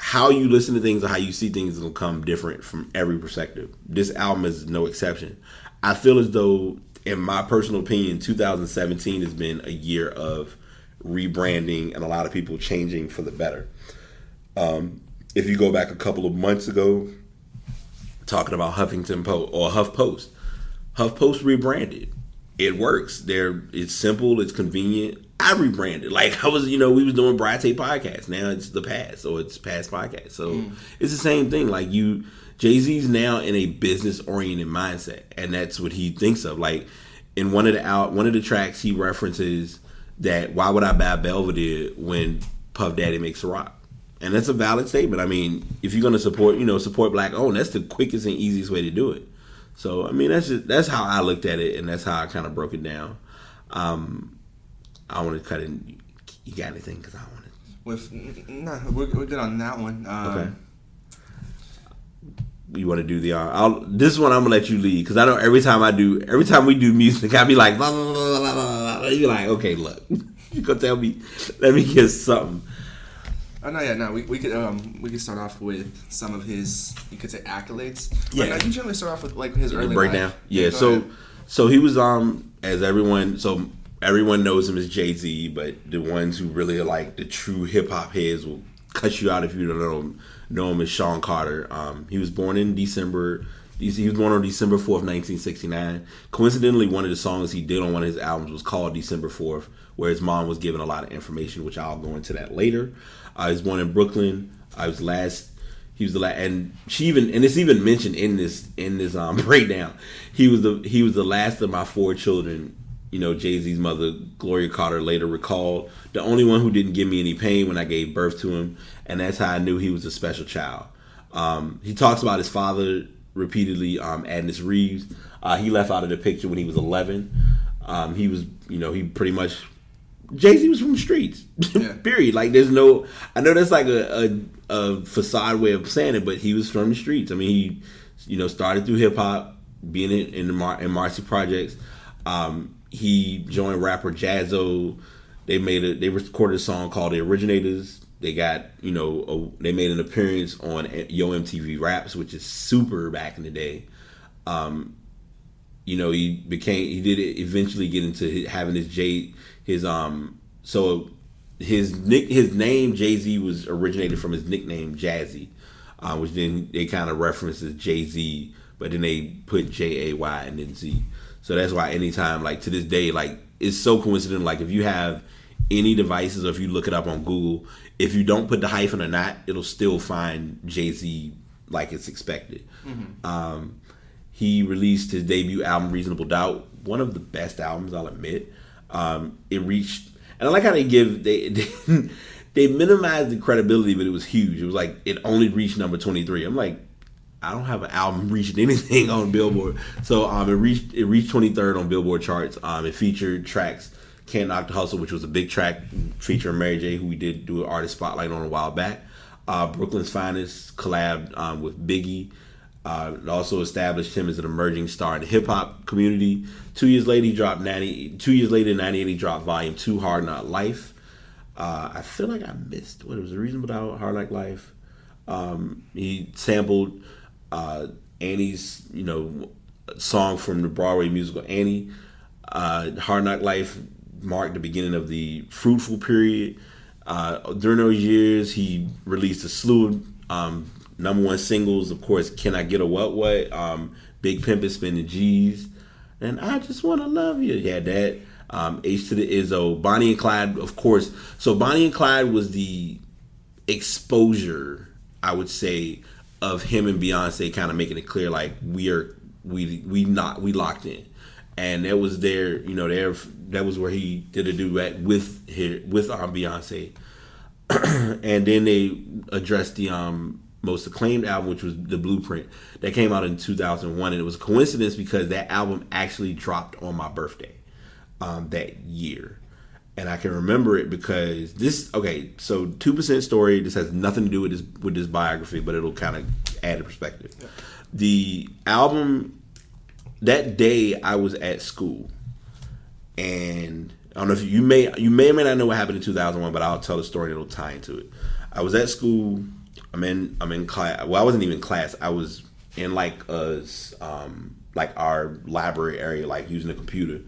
How you listen to things or how you see things is going to come different from every perspective. This album is no exception. I feel as though, in my personal opinion, 2017 has been a year of rebranding and a lot of people changing for the better. If you go back a couple of months ago, talking about Huffington Post or HuffPost rebranded. It works. It's simple. It's convenient. I rebranded. Like, we was doing Brian Tate podcast. Now it's the Past, or it's Past podcast. So it's the same thing. Like, Jay-Z's now in a business oriented mindset, and that's what he thinks of. Like, in one of the tracks, he references that why would I buy Belvedere when Puff Daddy makes a rock? And that's a valid statement. I mean, if you're gonna support black owned, that's the quickest and easiest way to do it. So I mean, that's how I looked at it, and that's how I kind of broke it down. I want to cut in. You got anything? Because I want to. No, we're good on that one. Okay. You want to do the? This one I'm gonna let you lead because I know every time we do music, I be like, blah, blah, blah, blah, blah, blah. You're like, okay, look, you gonna tell me? Let me get something. Oh no, yeah, no. We could start off with some of his, you could say, accolades. Yeah. Like, you generally start off with like his early breakdown. life. Yeah. So he was as everyone knows him as Jay-Z, but the ones who really are like the true hip hop heads will cut you out if you don't know him as Sean Carter. He was born on December 4th, 1969. Coincidentally, one of the songs he did on one of his albums was called December 4th, where his mom was given a lot of information, which I'll go into that later. He was born in Brooklyn. He was the last, and it's even mentioned in this breakdown. He was the last of my 4 children. Jay-Z's mother, Gloria Carter, later recalled, the only one who didn't give me any pain when I gave birth to him, and that's how I knew he was a special child. He talks about his father repeatedly, Adnis Reeves. He left out of the picture when he was 11. He was, he pretty much, Jay-Z was from the streets, yeah. Period. Like, there's no, I know that's like a facade way of saying it, but he was from the streets. I mean, he, started through hip hop, being in Marcy Projects. He joined rapper Jaz-O. They recorded a song called The Originators. They got, they made an appearance on Yo MTV Raps, which is super back in the day. He did eventually get into having his name Jay-Z was originated from his nickname Jazzy, which then they kind of referenced as Jay-Z, but then they put J-A-Y and then Z. So that's why anytime, like to this day, like it's so coincidental. Like if you have any devices or if you look it up on Google, if you don't put the hyphen or not, it'll still find Jay-Z like it's expected. Mm-hmm. He released his debut album, Reasonable Doubt, one of the best albums, I'll admit. It reached, and I like how they minimized the credibility, but it was huge. It was like it only reached number 23. I'm like, I don't have an album reaching anything on Billboard. So it reached 23rd on Billboard charts. It featured tracks Can't Knock the Hustle, which was a big track featuring Mary J, who we did do an artist spotlight on a while back. Brooklyn's Finest collabed with Biggie. It also established him as an emerging star in the hip hop community. 2 years later, in 98, he dropped Volume 2, Hard Knock Life. I feel like I missed what it was, a Reasonable Doubt, Hard Knock Life. He sampled Annie's, song from the Broadway musical Annie. Hard Knock Life marked the beginning of the fruitful period. During those years, he released a slew of number one singles. Of course, Can I Get a What? Big Pimpin' Spending G's, and I Just Wanna Love You. Yeah, that. H to the Izzo. Bonnie and Clyde, of course. So Bonnie and Clyde was the exposure, I would say, of him and Beyonce kind of making it clear, like, we locked in. And that was that was where he did a duet with Beyonce. And then they addressed the most acclaimed album, which was The Blueprint, that came out in 2001. And it was a coincidence because that album actually dropped on my birthday that year. And I can remember it because so 2% Story, this has nothing to do with this biography, but it'll kind of add a perspective. Yeah. The album, that day I was at school, and I don't know if you may or may not know what happened in 2001, but I'll tell the story and it'll tie into it. I was at school. I'm in class. Well, I wasn't even in class. I was in like our library area, like using a computer.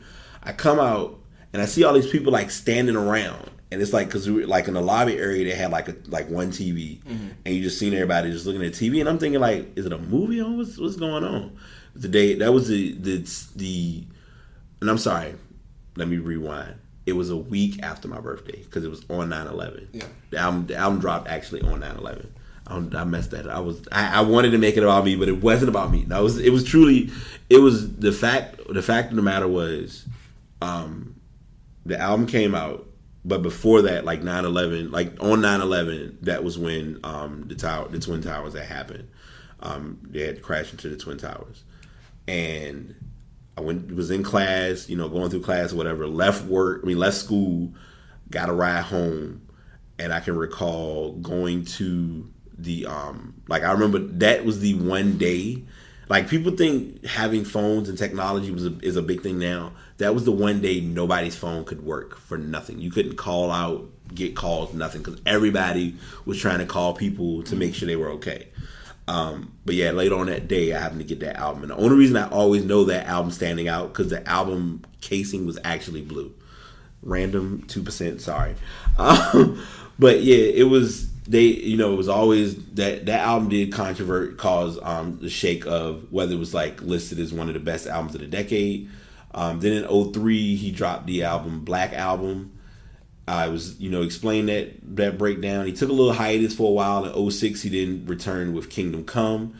I come out and I see all these people like standing around, and it's like, because we were like in the lobby area, they had like one TV, and you just seen everybody just looking at TV, and I'm thinking, like, is it a movie on? What's going on? The day that was the and I'm sorry, let me rewind. It was a week after my birthday because it was on 9/11. Yeah, the album dropped actually on 9/11. I messed that up. I wanted to make it about me, but it wasn't about me. No, it was truly the fact of the matter was, the album came out, but before that, like 9/11, like on 9/11, that was when the Twin Towers had happened. They had crashed into the Twin Towers, and I was in class, going through class or whatever. Left school, got a ride home, and I can recall going to the I remember that was the one day. Like, people think having phones and technology is a big thing now. That was the one day nobody's phone could work for nothing. You couldn't call out, get calls, nothing, because everybody was trying to call people to make sure they were okay. But yeah, later on that day, I happened to get that album. And the only reason I always know that album standing out, because the album casing was actually blue. Random 2%, sorry. But yeah, it was... it was always that album did cause the shake of whether it was like listed as one of the best albums of the decade. Then in 2003 he dropped the album Black Album. I was explain that breakdown. He took a little hiatus for a while. In 2006 he didn't return with Kingdom Come.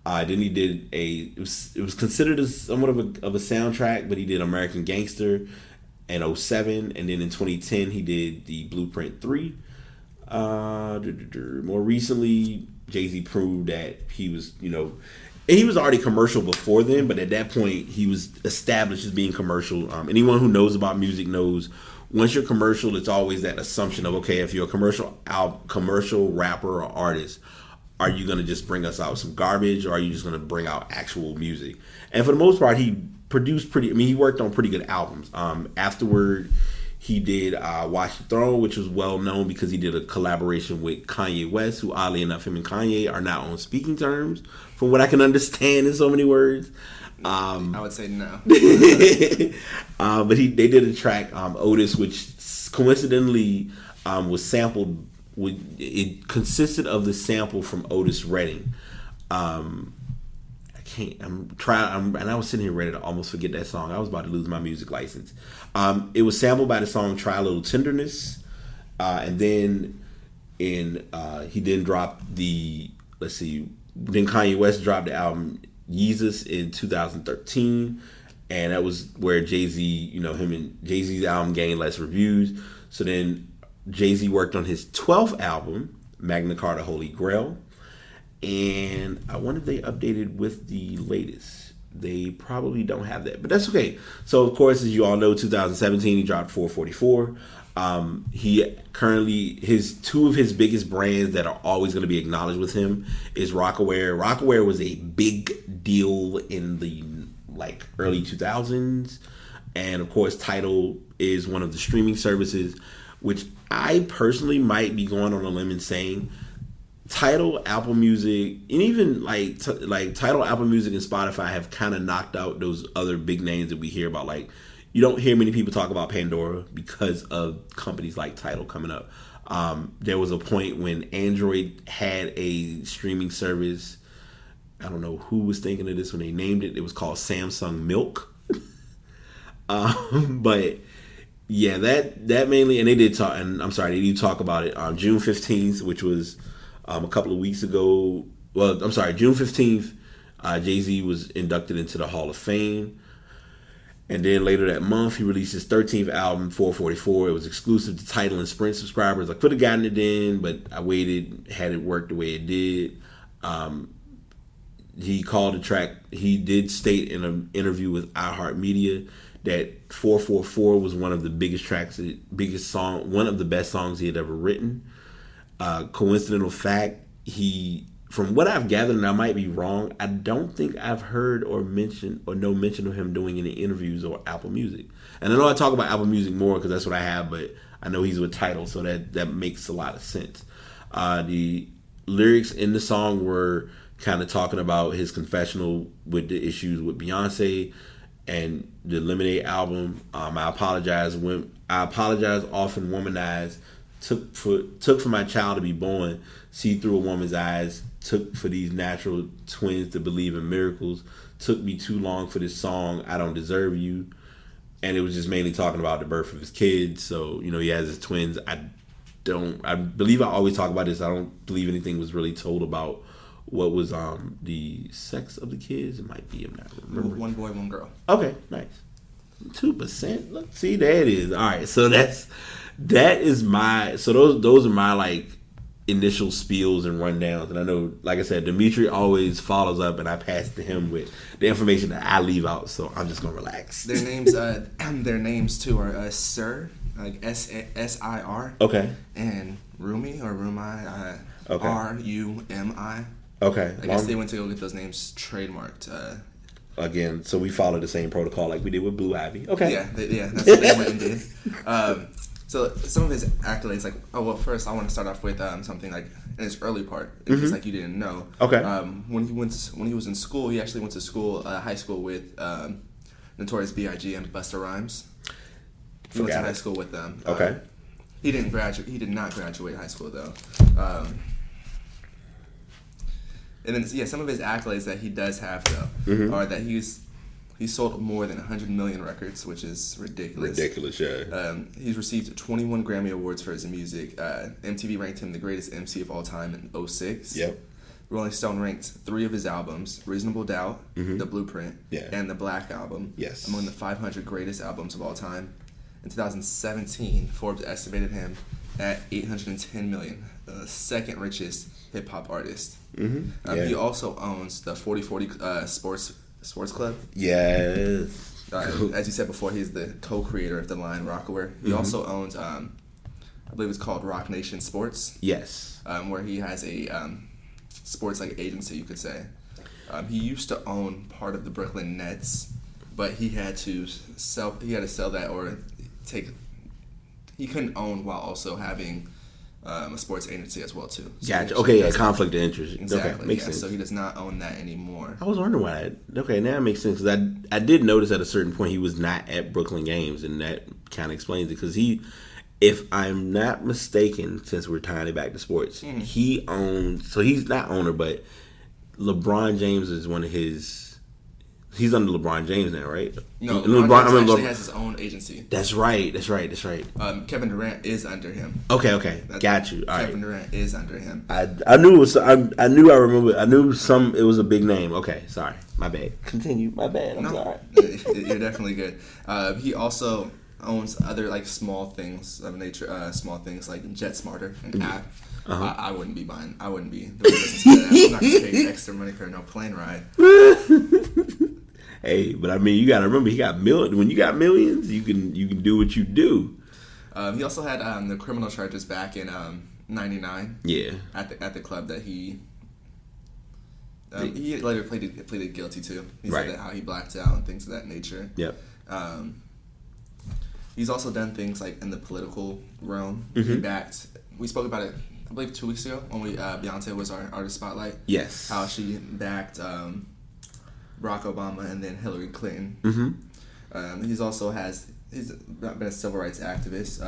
Then he did it was considered as somewhat of a soundtrack, but he did American Gangster in 2007, and then in 2010 he did the Blueprint 3. More recently, Jay-Z proved that he was, and he was already commercial before then, but at that point he was established as being commercial. Anyone who knows about music knows once you're commercial, it's always that assumption of, okay, if you're a commercial rapper or artist, are you going to just bring us out some garbage, or are you just going to bring out actual music? And for the most part, he produced he worked on pretty good albums. Afterward, he did Watch the Throne, which was well known because he did a collaboration with Kanye West, who oddly enough, him and Kanye are now on speaking terms, from what I can understand in so many words. I would say no. But they did a track, Otis, which coincidentally was sampled. It consisted of the sample from Otis Redding. And I was sitting here ready to almost forget that song. I was about to lose my music license. It was sampled by the song Try a Little Tenderness. And then he then dropped then Kanye West dropped the album Yeezus in 2013. And that was where Jay-Z, him and Jay-Z's album gained less reviews. So then Jay-Z worked on his 12th album, Magna Carta Holy Grail. And I wonder if they updated with the latest. They probably don't have that, but that's okay. So, of course, as you all know, 2017 he dropped 444. He currently two of his biggest brands that are always going to be acknowledged with him is Rocawear. Rocawear was a big deal in the early 2000s, and of course, Tidal is one of the streaming services, which I personally might be going on a limb and saying Tidal, Apple Music, and even Tidal, Apple Music, and Spotify have kind of knocked out those other big names that we hear about. Like, you don't hear many people talk about Pandora because of companies like Tidal coming up. There was a point when Android had a streaming service. I don't know who was thinking of this when they named it. It was called Samsung Milk. But yeah, that mainly, and they did talk. And I'm sorry, they did talk about it on June 15th, which was a couple of weeks ago. Well, I'm sorry, June 15th, Jay-Z was inducted into the Hall of Fame. And then later that month, he released his 13th album, 444. It was exclusive to Tidal and Sprint subscribers. I could have gotten it in, but I waited, had it work the way it did. He called the track, he did state in an interview with iHeartMedia that 444 was one of the biggest tracks, one of the best songs he had ever written. Coincidental fact, from what I've gathered, and I might be wrong, I don't think I've heard or no mention of him doing any interviews or Apple Music. And I know I talk about Apple Music more because that's what I have, but I know he's with Tidal, so that makes a lot of sense. The lyrics in the song were kind of talking about his confessional with the issues with Beyonce and the Lemonade album. I apologize, often womanized. Took for my child to be born, see through a woman's eyes. Took for these natural twins to believe in miracles. Took me too long for this song, I Don't Deserve You. And it was just mainly talking about the birth of his kids. So, he has his twins. I believe I always talk about this. I don't believe anything was really told about what was the sex of the kids. It might be, I'm not remembering. One boy, one girl. Okay, nice. 2%. Look, see, there it is. All right, so those are my initial spiels and rundowns. And I know, like I said, Dimitri always follows up, and I pass to him with the information that I leave out. So I'm just gonna relax. Their names too are Sir, like SIR. Okay. And Rumi or Rumai, okay. RUMI. Okay. I guess they went to go get those names trademarked. Again, so we follow the same protocol like we did with Blue Ivy. Okay. Yeah, that's what they went and did. So some of his accolades, first I want to start off with something like in his early part, in case you didn't know. Okay. When he was in school, he actually went to high school with Notorious B.I.G. and Busta Rhymes. He went to high school with them. Okay. He didn't graduate. He did not graduate high school though. And then some of his accolades that he does have though are that he sold more than 100 million records, which is ridiculous. Ridiculous, yeah. He's received 21 Grammy Awards for his music. MTV ranked him the greatest MC of all time in 2006. Yep. Rolling Stone ranked 3 of his albums, Reasonable Doubt, The Blueprint, and The Black Album, among the 500 greatest albums of all time. In 2017, Forbes estimated him at 810 million, the second richest hip-hop artist. He also owns the 4040 Sports Club. Yes. As you said before, he's the co-creator of the line Rocawear. He also owns, I believe it's called Rock Nation Sports. Yes. Where he has a sports agency, you could say. He used to own part of the Brooklyn Nets, but he had to sell that or take. He couldn't own while also having a sports agency as well too. So gotcha. Okay, yeah, conflict of interest. Exactly. Okay, makes sense. So he does not own that anymore. I was wondering why. Okay, now it makes sense because I did notice at a certain point he was not at Brooklyn games, and that kind of explains it. Because if I'm not mistaken, since we're tying it back to sports, he owns. So he's not owner, but LeBron James is one of his. He's under LeBron James now, right? No, LeBron James actually has his own agency. That's right. Kevin Durant is under him. Okay. Got you. All Kevin Durant is under him. I knew it was. I remember. I knew it was a big name. Okay, sorry. My bad. Continue. My bad. I'm sorry. You're definitely good. He also owns other like small things of nature, small things like JetSmarter, an app. I wouldn't be buying. I wouldn't be doing business with that. I'm not gonna pay extra money for no plane ride. Hey, but I mean, you gotta remember, he got when you got millions, you can do what you do. He also had the criminal charges back in '99. Yeah. At the club that he later pleaded guilty to. He said that how he blacked out and things of that nature. Yep. He's also done things like in the political realm. Mm-hmm. He backed. We spoke about it, I believe, 2 weeks ago when Beyonce was our artist spotlight. Yes. How she backed Barack Obama and then Hillary Clinton. Mm-hmm. He's been a civil rights activist.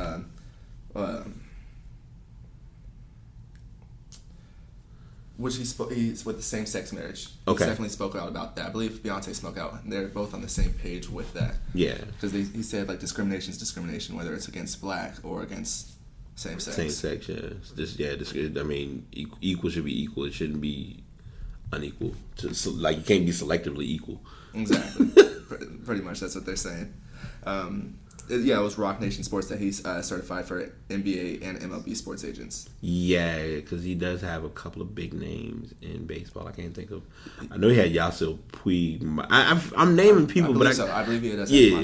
Which he's with the same-sex marriage. Okay. He's definitely spoke out about that. I believe Beyonce spoke out. They're both on the same page with that. Yeah. Because he said, like, discrimination is discrimination, whether it's against black or against same-sex. Same-sex, yeah. I mean, equal should be equal. It shouldn't be unequal. So, like, you can't be selectively equal. Exactly. Pretty much that's what they're saying. It was Rock Nation Sports that he's certified for NBA and MLB sports agents. Yeah, because he does have a couple of big names in baseball. I can't think of. I know he had Yasiel Puig. I'm naming people, but I believe he does. Yeah.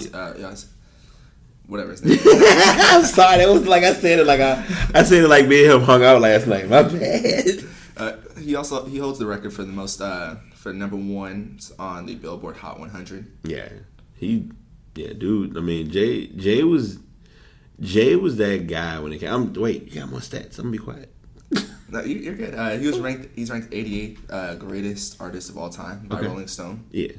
Whatever his name. I'm sorry. That was like I said it like I said it like me and him hung out last night. My bad. He holds the record for the most for number ones on the Billboard Hot 100. Yeah, dude. I mean, Jay was that guy when it came. Wait, you got more stats. I'm gonna be quiet. No, you're good. He's ranked 88th greatest artist of all time by Rolling Stone. Yeah.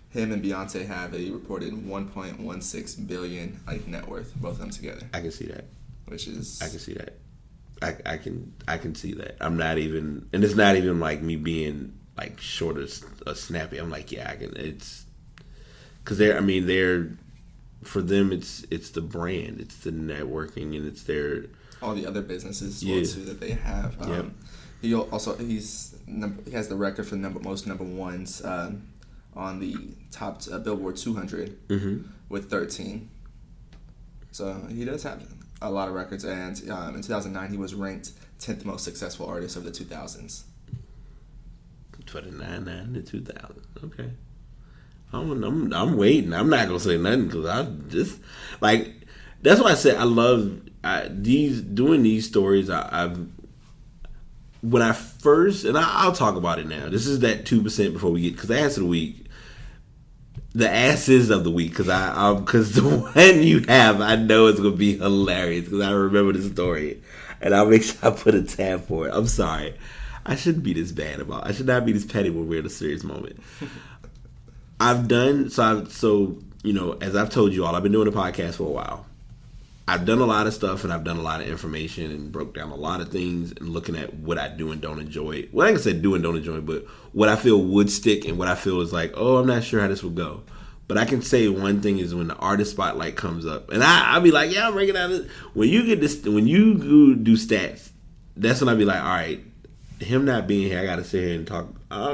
Him and Beyonce have a reported 1.16 billion net worth, both of them together. I can see that. I can see that. I can see that. I'm not even, and it's not even like me being like short of snappy. I'm like, yeah, I can. It's because they're for them. It's the brand, it's the networking, and it's their all the other businesses too that they have. He has the record for most number ones on the top Billboard 200 with 13. So he does have a lot of records, and in 2009 he was ranked 10th most successful artist of the 2000s. For the 99 to 2000, okay. I'm waiting. I'm not gonna say nothing because I just like that's why I said I love doing these stories. When I first I'll talk about it now. This is that 2% before we get because the ass of the week. The asses of the week, because the one you have, I know it's gonna be hilarious because I remember the story, and I'll make sure I put a tab for it. I'm sorry, I shouldn't be this bad I should not be this petty when we're in a serious moment. As I've told you all, I've been doing a podcast for a while. I've done a lot of stuff and I've done a lot of information and broke down a lot of things and looking at what I do and don't enjoy. Well, I can say do and don't enjoy, but what I feel would stick and what I feel is like, oh, I'm not sure how this would go. But I can say one thing is when the artist spotlight comes up, and I'll be like, yeah, I'm breaking out this. When you do stats, that's when I'll be like, all right, him not being here, I got to sit here and talk. I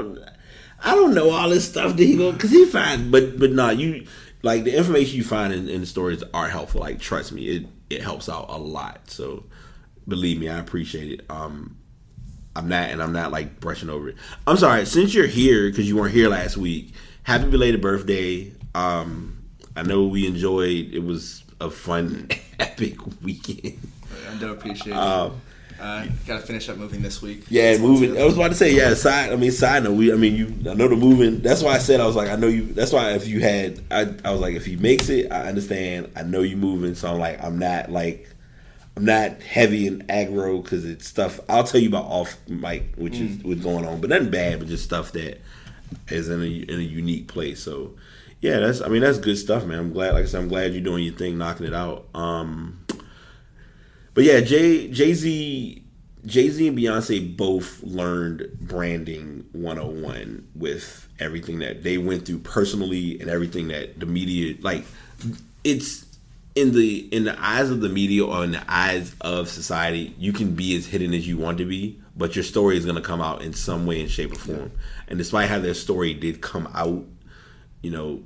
don't know all this stuff that he go because he fine, but no, you. Like, the information you find in the stories are helpful. Like, trust me, it helps out a lot. So, believe me, I appreciate it. I'm not, like, brushing over it. I'm sorry, since you're here, because you weren't here last week, happy belated birthday. I know we enjoyed, it was a fun, epic weekend. I do appreciate it. Got to finish up moving this week. Yeah, moving. I was about to say, yeah. Side note. I know the moving. That's why I said I was like, I know you. That's why if you had, I was like, if he makes it, I understand. I know you moving, so I'm like, I'm not heavy and aggro because it's stuff. I'll tell you about off mic, which is what's going on, but nothing bad, but just stuff that is in a unique place. So yeah, that's good stuff, man. I'm glad. Like I said, I'm glad you're doing your thing, knocking it out. But yeah, Jay-Z and Beyonce both learned branding 101 with everything that they went through personally and everything that the media, like, it's in the eyes of the media or in the eyes of society, you can be as hidden as you want to be, but your story is going to come out in some way, in shape, or form. And despite how their story did come out,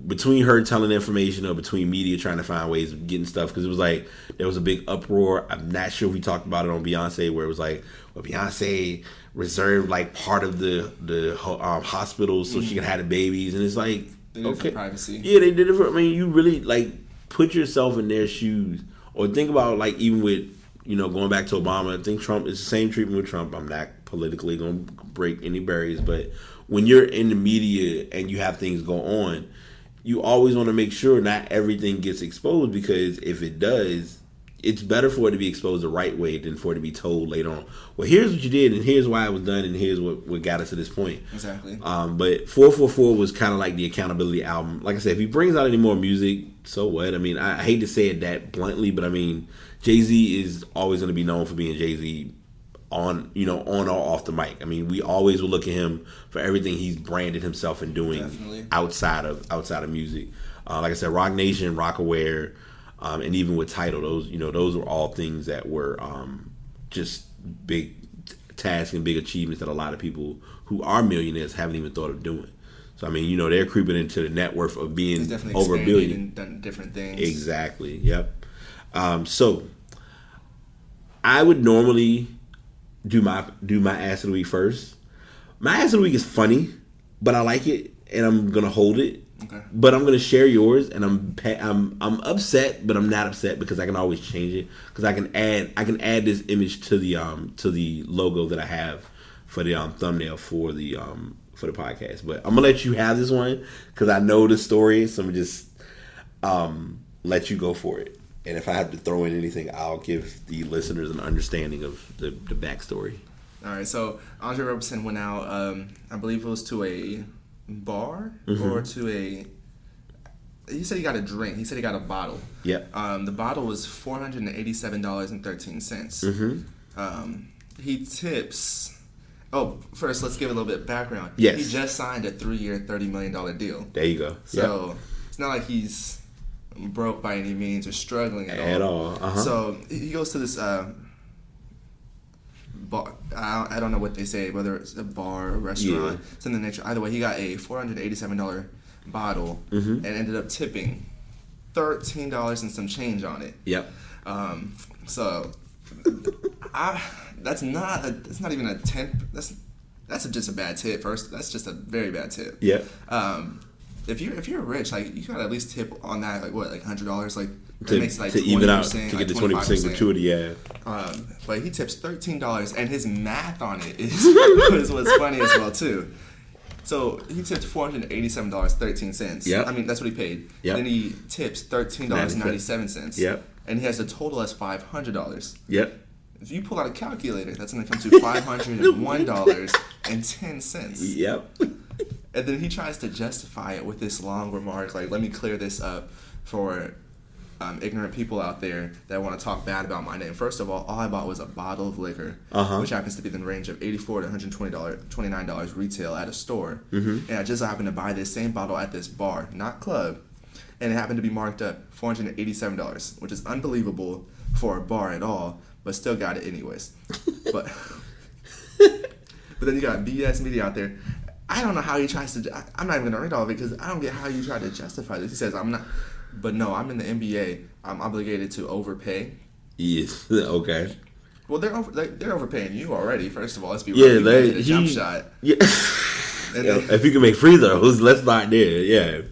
between her telling information or between media trying to find ways of getting stuff, because it was like there was a big uproar. I'm not sure if we talked about it on Beyonce, where it was like, well, Beyonce reserved like part of the hospital so she could have the babies, and it's like, they did it for privacy. Yeah, they did it for. I mean, you really like put yourself in their shoes, or think about like even with going back to Obama. I think Trump is the same treatment with Trump. I'm not politically going to break any barriers, but when you're in the media and you have things go on, you always want to make sure not everything gets exposed, because if it does, it's better for it to be exposed the right way than for it to be told later on, well, here's what you did and here's why it was done and here's what got us to this point. Exactly. But 444 was kind of like the accountability album. Like I said, if he brings out any more music, so what? I mean, I hate to say it that bluntly, but I mean, Jay-Z is always going to be known for being Jay-Z on or off the mic. I mean, we always will look at him for everything he's branded himself and doing. Definitely. outside of music. Like I said, Rock Nation, Rockaware, and even with Tidal, those were all things that were just big tasks and big achievements that a lot of people who are millionaires haven't even thought of doing. So I mean, they're creeping into the net worth of being over $1 billion and done different things. Exactly. Yep. So I would normally do my ass of the week first. My ass of the week is funny, but I like it and I'm gonna hold it. Okay. But I'm gonna share yours, and I'm upset, but I'm not upset because I can always change it, because I can add this image to the logo that I have for the thumbnail for the podcast. But I'm gonna let you have this one because I know the story, so I'm gonna just let you go for it. And if I have to throw in anything, I'll give the listeners an understanding of the backstory. All right, so Andre Roberson went out, I believe it was to a bar or to a... He said he got a drink. He said he got a bottle. Yep. The bottle was $487.13. He tips... Oh, first, let's give a little bit of background. Yes. He just signed a 3-year, $30 million deal. There you go. So, It's not like he's broke by any means or struggling at all. Uh-huh. So he goes to this bar. I don't know what they say, whether it's a bar or restaurant, something of nature. Either way, he got a $487 bottle and ended up tipping $13 and some change on it. Yep. So that's not even a tip. That's just a bad tip. First, that's just a very bad tip. Yep. If you're rich, like you gotta at least tip on that, like what, like $100, like to, makes like to 20%, even out to like get the 20% gratuity. Yeah. But he tips $13, and his math on it is what's funny as well too. So he tipped $487.13. Yep. I mean, that's what he paid. Yep. Then he tips $13.97. Yep. And he has a total as $500. Yep. If you pull out a calculator, that's going to come to $501.10. Yep. And then he tries to justify it with this long remark, like, let me clear this up for ignorant people out there that want to talk bad about my name. First of all I bought was a bottle of liquor, which happens to be in the range of $84 to $129 retail at a store. And I just happened to buy this same bottle at this bar, not club, and it happened to be marked up $487, which is unbelievable for a bar at all, but still got it anyways. But then you got BS Media out there. I don't know how he tries to... I'm not even going to read all of it because I don't get how you try to justify this. He says, I'm not... But no, I'm in the NBA. I'm obligated to overpay. Yes. Okay. Well, they're overpaying you already. First of all, let's be real. Yeah, a jump shot. Yeah. If you can make free throws, let's start there. Yeah.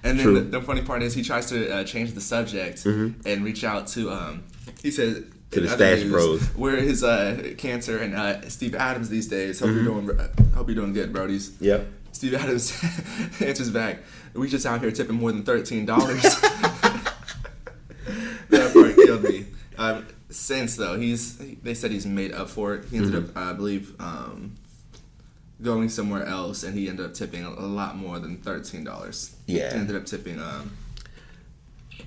And then the funny part is he tries to change the subject and reach out to. He says to the Stash Bros. Where is Cancer and Steve Adams these days? Hope you're doing good, Brodies. Yep. Steve Adams answers back, we just out here tipping more than $13. That part killed me. Since though, they said he's made up for it. He ended up, I believe, going somewhere else, and he ended up tipping a lot more than $13. Yeah. He ended up tipping.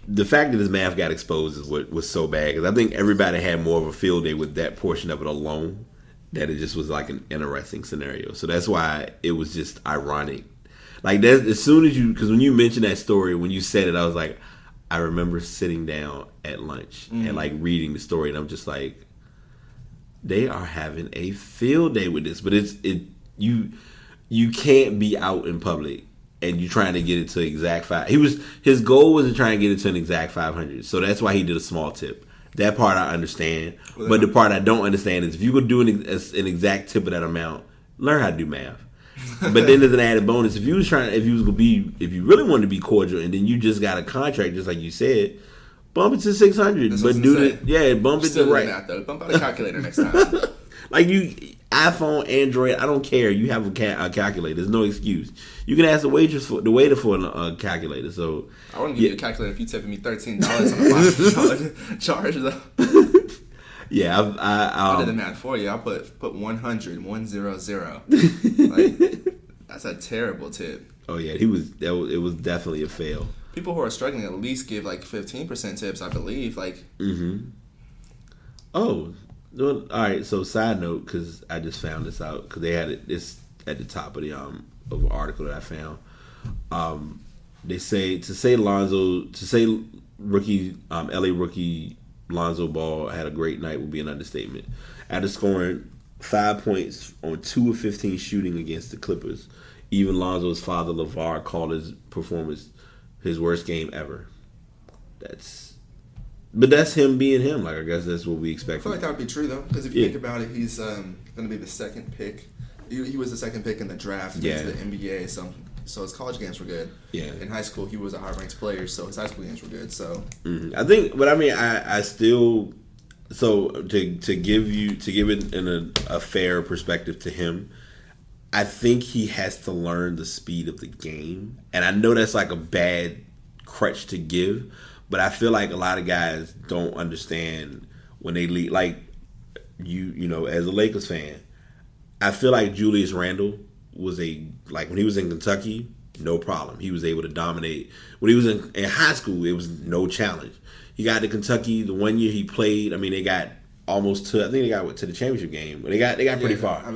The fact that his math got exposed is what was so bad, because I think everybody had more of a field day with that portion of it alone. That it just was like an interesting scenario. So that's why it was just ironic. Like that, as soon as because when you mentioned that story, when you said it, I was like, I remember sitting down at lunch and like reading the story, and I'm just like, they are having a field day with this. But you can't be out in public and you're trying to get it to exact his goal was to try and get it to an exact 500. So that's why he did a small tip. That part I understand, but the part I don't understand is if you could do an exact tip of that amount, learn how to do math. But then there's an added bonus. If you really wanted to be cordial, and then you just got a contract, just like you said, bump it to 600. But bump it to right. That, though. Bump out a calculator next time. Like iPhone, Android, I don't care. You have a calculator. There's no excuse. You can ask the waiter for a calculator. So I wouldn't give you a calculator if you tipping me $13 on a $5 charge though. Yeah, I did the math for you. I put 100, 100. Like that's a terrible tip. Oh yeah, it was definitely a fail. People who are struggling at least give like 15% tips, I believe. Like. Oh. Well, all right. So, side note, because I just found this out because they had this at the top of the of an article that I found. They say rookie LA rookie Lonzo Ball had a great night would be an understatement. After scoring 5 points on 2 of 15 shooting against the Clippers, even Lonzo's father LeVar called his performance his worst game ever. But that's him being him. Like, I guess that's what we expect. I feel like that would be true, though. Because if you think about it, he's going to be the second pick. He was the second pick in the draft into the NBA. So his college games were good. Yeah. In high school, he was a high-ranked player, so his high school games were good. So I think, but I mean, I still. So to give it in a fair perspective to him, I think he has to learn the speed of the game, and I know that's like a bad crutch to give. But I feel like a lot of guys don't understand when they lead. Like, you know, as a Lakers fan, I feel like Julius Randle was when he was in Kentucky, no problem. He was able to dominate. When he was in high school, it was no challenge. He got to Kentucky the 1 year he played. I mean, they got almost to the championship game. They got pretty far.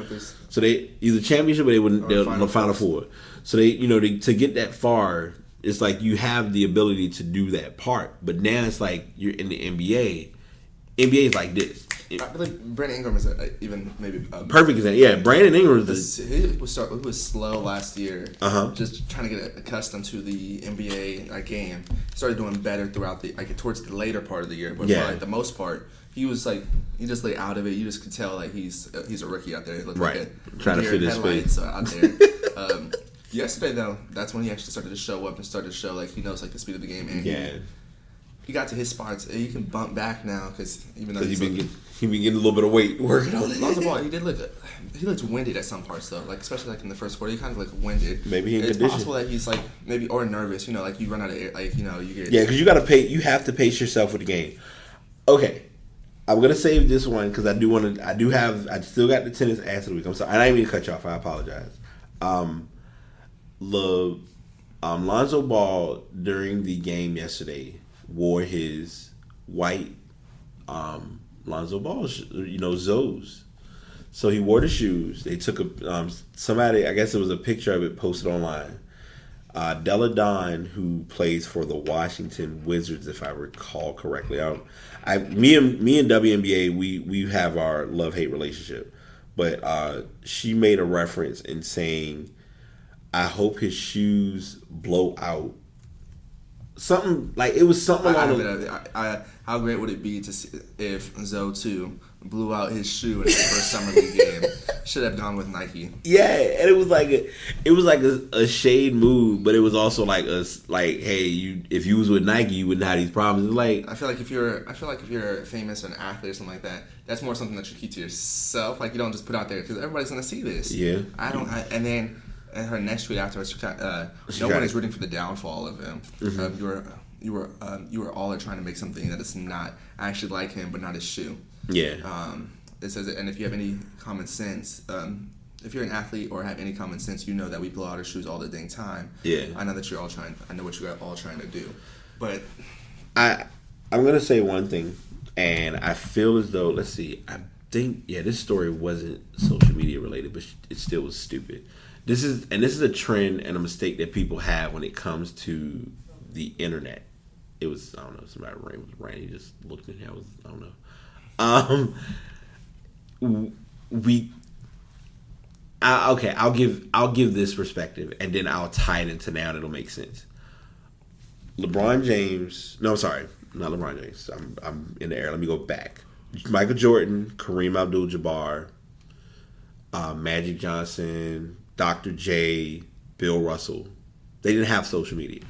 So they either championship or they wouldn't. They're the Final Four. So they to get that far. It's like you have the ability to do that part, but now it's like you're in the NBA. NBA is like this. I believe Brandon Ingram is even maybe perfect example. Yeah, Brandon Ingram he was slow last year. Just trying to get accustomed to the NBA game. He started doing better throughout towards the later part of the year, but for the most part, he was he just lay out of it. You just could tell he's a rookie out there. He looked like trying to fit his space out there. Yesterday, though, that's when he actually started to show up and started to show he knows the speed of the game. And he got to his spots. He can bump back now because even though he's been getting a little bit of weight working on it. Lonzo Ball, he looked winded at some parts though. Especially in the first quarter, he kind of winded. Maybe he in it's condition. Possible that he's maybe or nervous. You run out of air. You get because you got to pay. You have to pace yourself with the game. Okay. I'm gonna save this one because I still got the tennis ass of the week. I'm sorry. I didn't mean to cut you off. I apologize. Lonzo Ball during the game yesterday wore his white Lonzo Ball Zoes. So he wore the shoes. They took somebody, I guess it was a picture of it posted online. Della Don, who plays for the Washington Wizards, if I recall correctly. Me and WNBA, we have our love-hate relationship. But she made a reference in saying, I hope his shoes blow out. Something it was something how great would it be to see if Zoe 2 blew out his shoe in his first summer league game? Should have gone with Nike. Yeah, and it was like a shade move, but it was also hey, if you was with Nike, you wouldn't have these problems. It's I feel like if you're famous or an athlete or something like that, that's more something that you keep to yourself. You don't just put out there because everybody's gonna see this. Yeah, and then. And her next tweet afterwards, no one is rooting for the downfall of him. Mm-hmm. You were all trying to make something that is not actually like him, but not his shoe. Yeah. It says, and if you have any common sense, if you're an athlete or have any common sense, you know that we blow out our shoes all the dang time. Yeah. I know that I know what you're all trying to do, but I'm gonna say one thing, and I feel as though I think this story wasn't social media related, but it still was stupid. This is a trend and a mistake that people have when it comes to the internet. It was, I don't know, somebody ran. He just looked in here. I don't know. Okay, I'll give this perspective, and then I'll tie it into now, and it'll make sense. LeBron James. No, I'm sorry, not LeBron James. I'm in the air. Let me go back. Michael Jordan, Kareem Abdul-Jabbar, Magic Johnson, Dr. J, Bill Russell. They didn't have social media.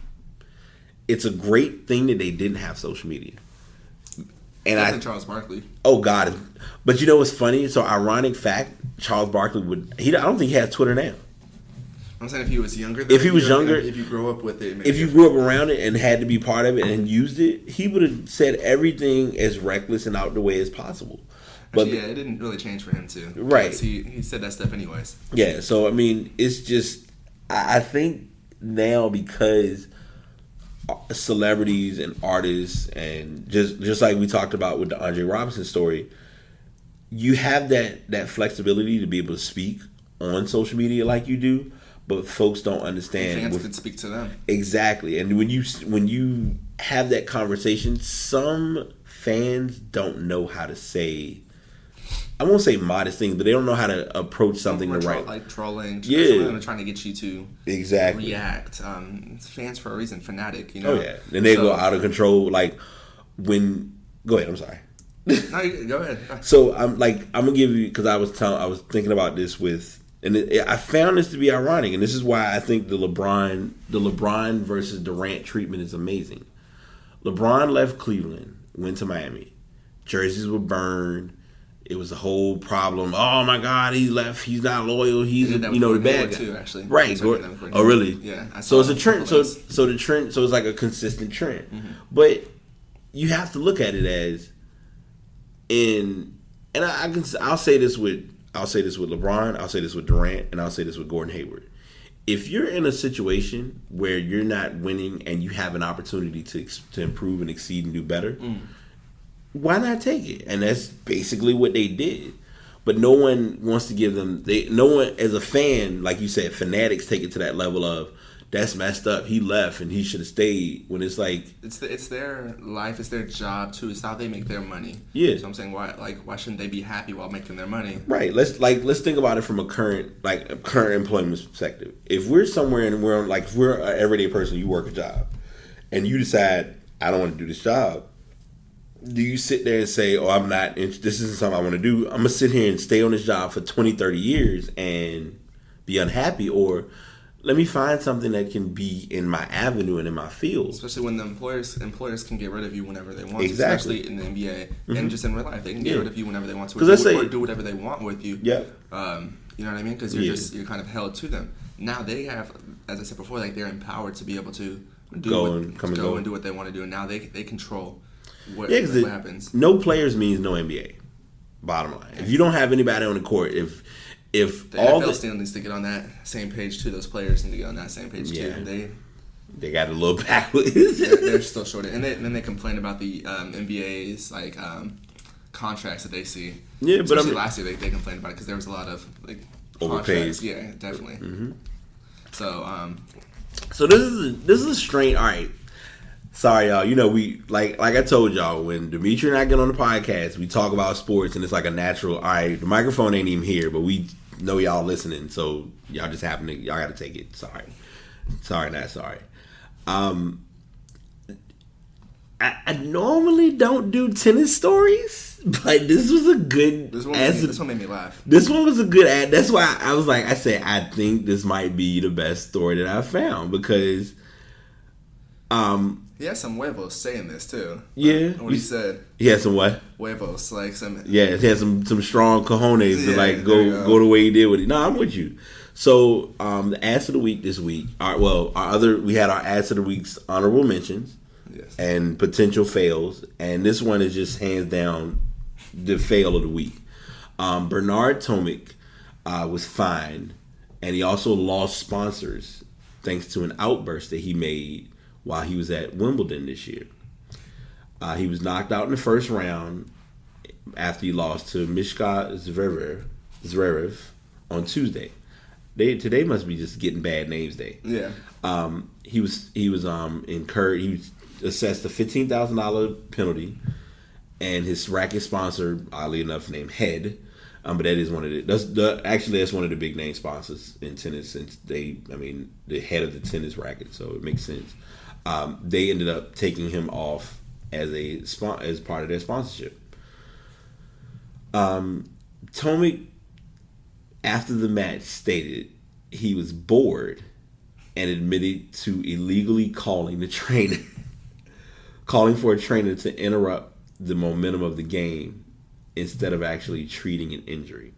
It's a great thing that they didn't have social media. And I think Charles Barkley. Oh God! But you know what's funny? So ironic fact: Charles Barkley would. I don't think he has Twitter now. I'm saying if he was younger. If he was younger, if you grew up with it, if you grew up around it and had to be part of it and used it, he would have said everything as reckless and out the way as possible. But actually, yeah, it didn't really change for him too. Right? He said that stuff anyways. Yeah. So I mean, it's just I think now because celebrities and artists and just like we talked about with the Andre Robinson story, you have that flexibility to be able to speak on social media like you do, but folks don't understand. And fans can speak to them exactly, and when you have that conversation, some fans don't know how to say. I won't say modest things, but they don't know how to approach something the right. Like trolling, trying to get you to react. It's fans for a reason, fanatic. You know. Oh yeah, and they go out of control. Like when, go ahead. I'm sorry. No, go ahead. So I'm gonna give you because I was thinking about this with, and I found this to be ironic, and this is why I think the LeBron versus Durant treatment is amazing. LeBron left Cleveland, went to Miami. Jerseys were burned. It was a whole problem. Oh my God, he left. He's not loyal. He's the bad guy. Too, actually. Right. Oh really? Yeah. So it's a trend. So the trend. So it's like a consistent trend. Mm-hmm. But you have to look at it as I'll say this with LeBron. I'll say this with Durant, and I'll say this with Gordon Hayward. If you're in a situation where you're not winning and you have an opportunity to improve and exceed and do better. Why not take it? And that's basically what they did. But no one wants to give them. No one, as a fan, like you said, fanatics take it to that level of that's messed up. He left and he should have stayed. When it's like it's their life, it's their job too. It's how they make their money. Yeah. So I'm saying why shouldn't they be happy while making their money? Right. Let's think about it from a current employment perspective. If we're somewhere and if we're an everyday person, you work a job, and you decide I don't want to do this job. Do you sit there and say, oh, I'm not, this isn't something I want to do. I'm going to sit here and stay on this job for 20, 30 years and be unhappy? Or let me find something that can be in my avenue and in my field. Especially when the employers can get rid of you whenever they want exactly. to. Especially in the NBA and just in real life. They can get rid of you whenever they want to. Or do whatever they want with you. Yeah. You know what I mean? Because you're kind of held to them. Now they have, as I said before, they're empowered to be able to go and do what they want to do. And now they control what happens. No players means no NBA. Bottom line, if you don't have anybody on the court, if the NFL still needs to get on that same page too, those players need to get on that same page too. They got a little backwards. they're still short, and then they complain about the NBA's contracts that they see. Yeah, especially last year they complained about it because there was a lot of overpaid. Yeah, definitely. Mm-hmm. So this is a strange. All right. Sorry, y'all. You know, we like I told y'all, when Dimitri and I get on the podcast, we talk about sports, and it's like a natural. All right, the microphone ain't even here, but we know y'all listening, so y'all just got to take it. Sorry, not sorry. I normally don't do tennis stories, but this was a good. This one made me laugh. This one was a good ad. That's why I was like, I think this might be the best story that I found because. He had some huevos saying this too. Yeah, what he said. He had some what? Huevos, like some. Yeah, he had some strong cojones to go the way he did with it. No, I'm with you. So the ads of the week this week. We had our ads of the week's honorable mentions, and potential fails, and this one is just hands down the fail of the week. Bernard Tomic was fined, and he also lost sponsors thanks to an outburst that he made while he was at Wimbledon this year. He was knocked out in the first round after he lost to Mishka Zverev on Tuesday. Today must be just getting bad names day. Yeah. He was incurred. He was assessed a $15,000 penalty, and his racket sponsor, oddly enough, named Head, But that is one of that's one of the big name sponsors in tennis, since the head of the tennis racket, so it makes sense. They ended up taking him off as part of their sponsorship. Tomic, after the match, stated he was bored and admitted to illegally calling for a trainer to interrupt the momentum of the game instead of actually treating an injury.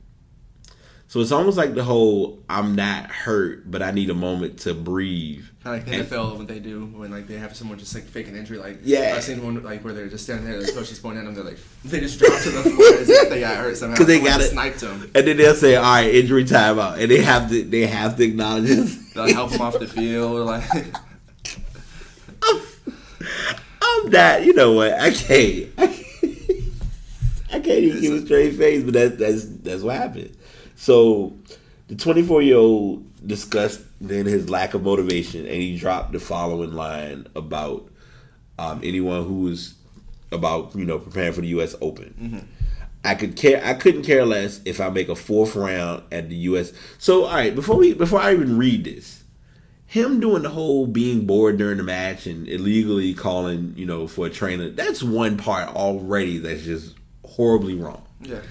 So it's almost like the whole, I'm not hurt, but I need a moment to breathe. Kind of like the NFL, when they do, when like they have someone just like fake an injury. Like, yeah. I've seen one like where they're just standing there, the coach is pointing at them, they just drop to the floor as if they got hurt somehow. Because they got it. Sniped them. And then they'll say, all right, injury timeout. And they have to acknowledge it. They'll help them off the field. Or like, I'm not, you know what, I can't even give a straight face, but that's what happened. So the 24-year-old discussed then his lack of motivation, and he dropped the following line about anyone who was about preparing for the U.S. Open. Mm-hmm. I couldn't care less if I make a 4th round at the U.S. So all right, before I even read this, him doing the whole being bored during the match and illegally calling for a trainer, that's one part already that's just horribly wrong. Yeah.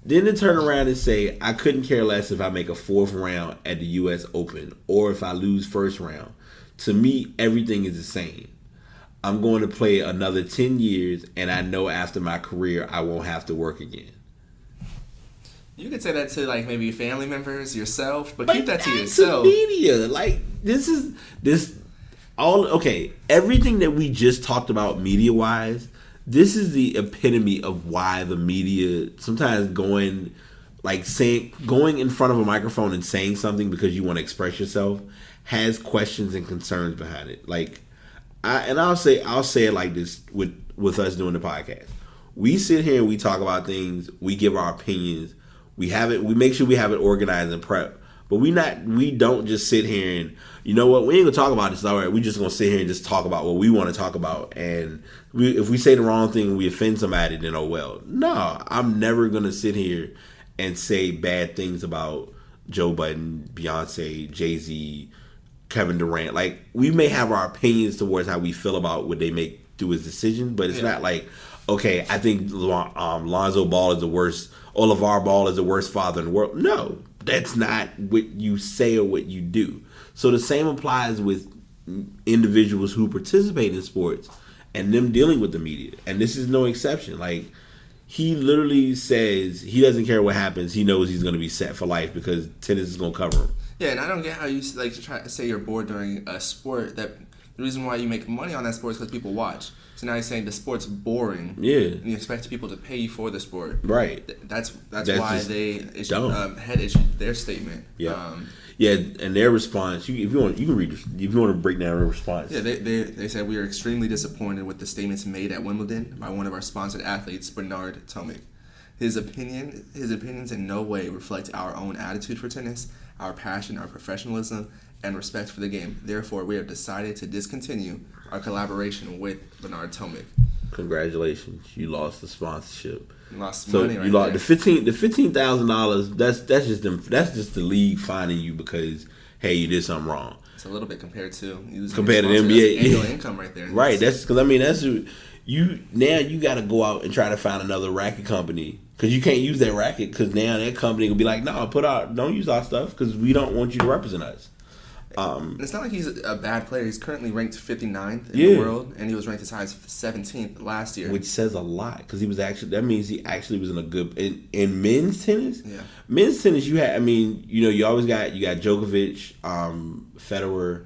Then to turn around and say, I couldn't care less if I make a 4th round at the U.S. Open or if I lose 1st round. To me, everything is the same. I'm going to play another 10 years, and I know after my career I won't have to work again. You could say that to like maybe family members, yourself, but like, keep that to yourself. Media, like everything that we just talked about media-wise, this is the epitome of why the media sometimes going in front of a microphone and saying something because you want to express yourself has questions and concerns behind it. Like, I'll say it like this with us doing the podcast. We sit here and we talk about things, we give our opinions, we make sure we have it organized and prepped. But we don't just sit here and, you know what, we ain't gonna talk about this. All right, we just gonna sit here and just talk about what we want to talk about. And if we say the wrong thing and we offend somebody, then oh well. No, I'm never gonna sit here and say bad things about Joe Budden, Beyonce, Jay-Z, Kevin Durant. Like, we may have our opinions towards how we feel about what they make do as decisions, but it's not like, okay, I think Lonzo Ball is the worst, or LeVar Ball is the worst father in the world. No, that's not what you say or what you do. So the same applies with individuals who participate in sports and them dealing with the media. And this is no exception. Like, he literally says he doesn't care what happens. He knows he's going to be set for life because tennis is going to cover him. Yeah, and I don't get how you like to try to say you're bored during a sport that the reason why you make money on that sport is because people watch. So now you're saying the sport's boring. Yeah. And you expect people to pay you for the sport. Right. That's why they had issued their statement. Yeah. And their response, if you want to break down their response. Yeah, they said, we are extremely disappointed with the statements made at Wimbledon by one of our sponsored athletes, Bernard Tomic. His opinions in no way reflect our own attitude for tennis, our passion, our professionalism, and respect for the game. Therefore, we have decided to discontinue our collaboration with Bernard Tomic. Congratulations, you lost the sponsorship. You lost money right lost there. the $15,000. That's just the league finding you because, hey, you did something wrong. It's a little bit compared to the NBA annual income right there. Right. That's because you got to go out and try to find another racket company. Because you can't use that racket because now that company will be like, no, don't use our stuff because we don't want you to represent us. It's not like he's a bad player. He's currently ranked 59th in the world, and he was ranked as high as 17th last year. Which says a lot because that means he actually was in a good in men's tennis. Yeah, men's tennis you always got Djokovic, Federer,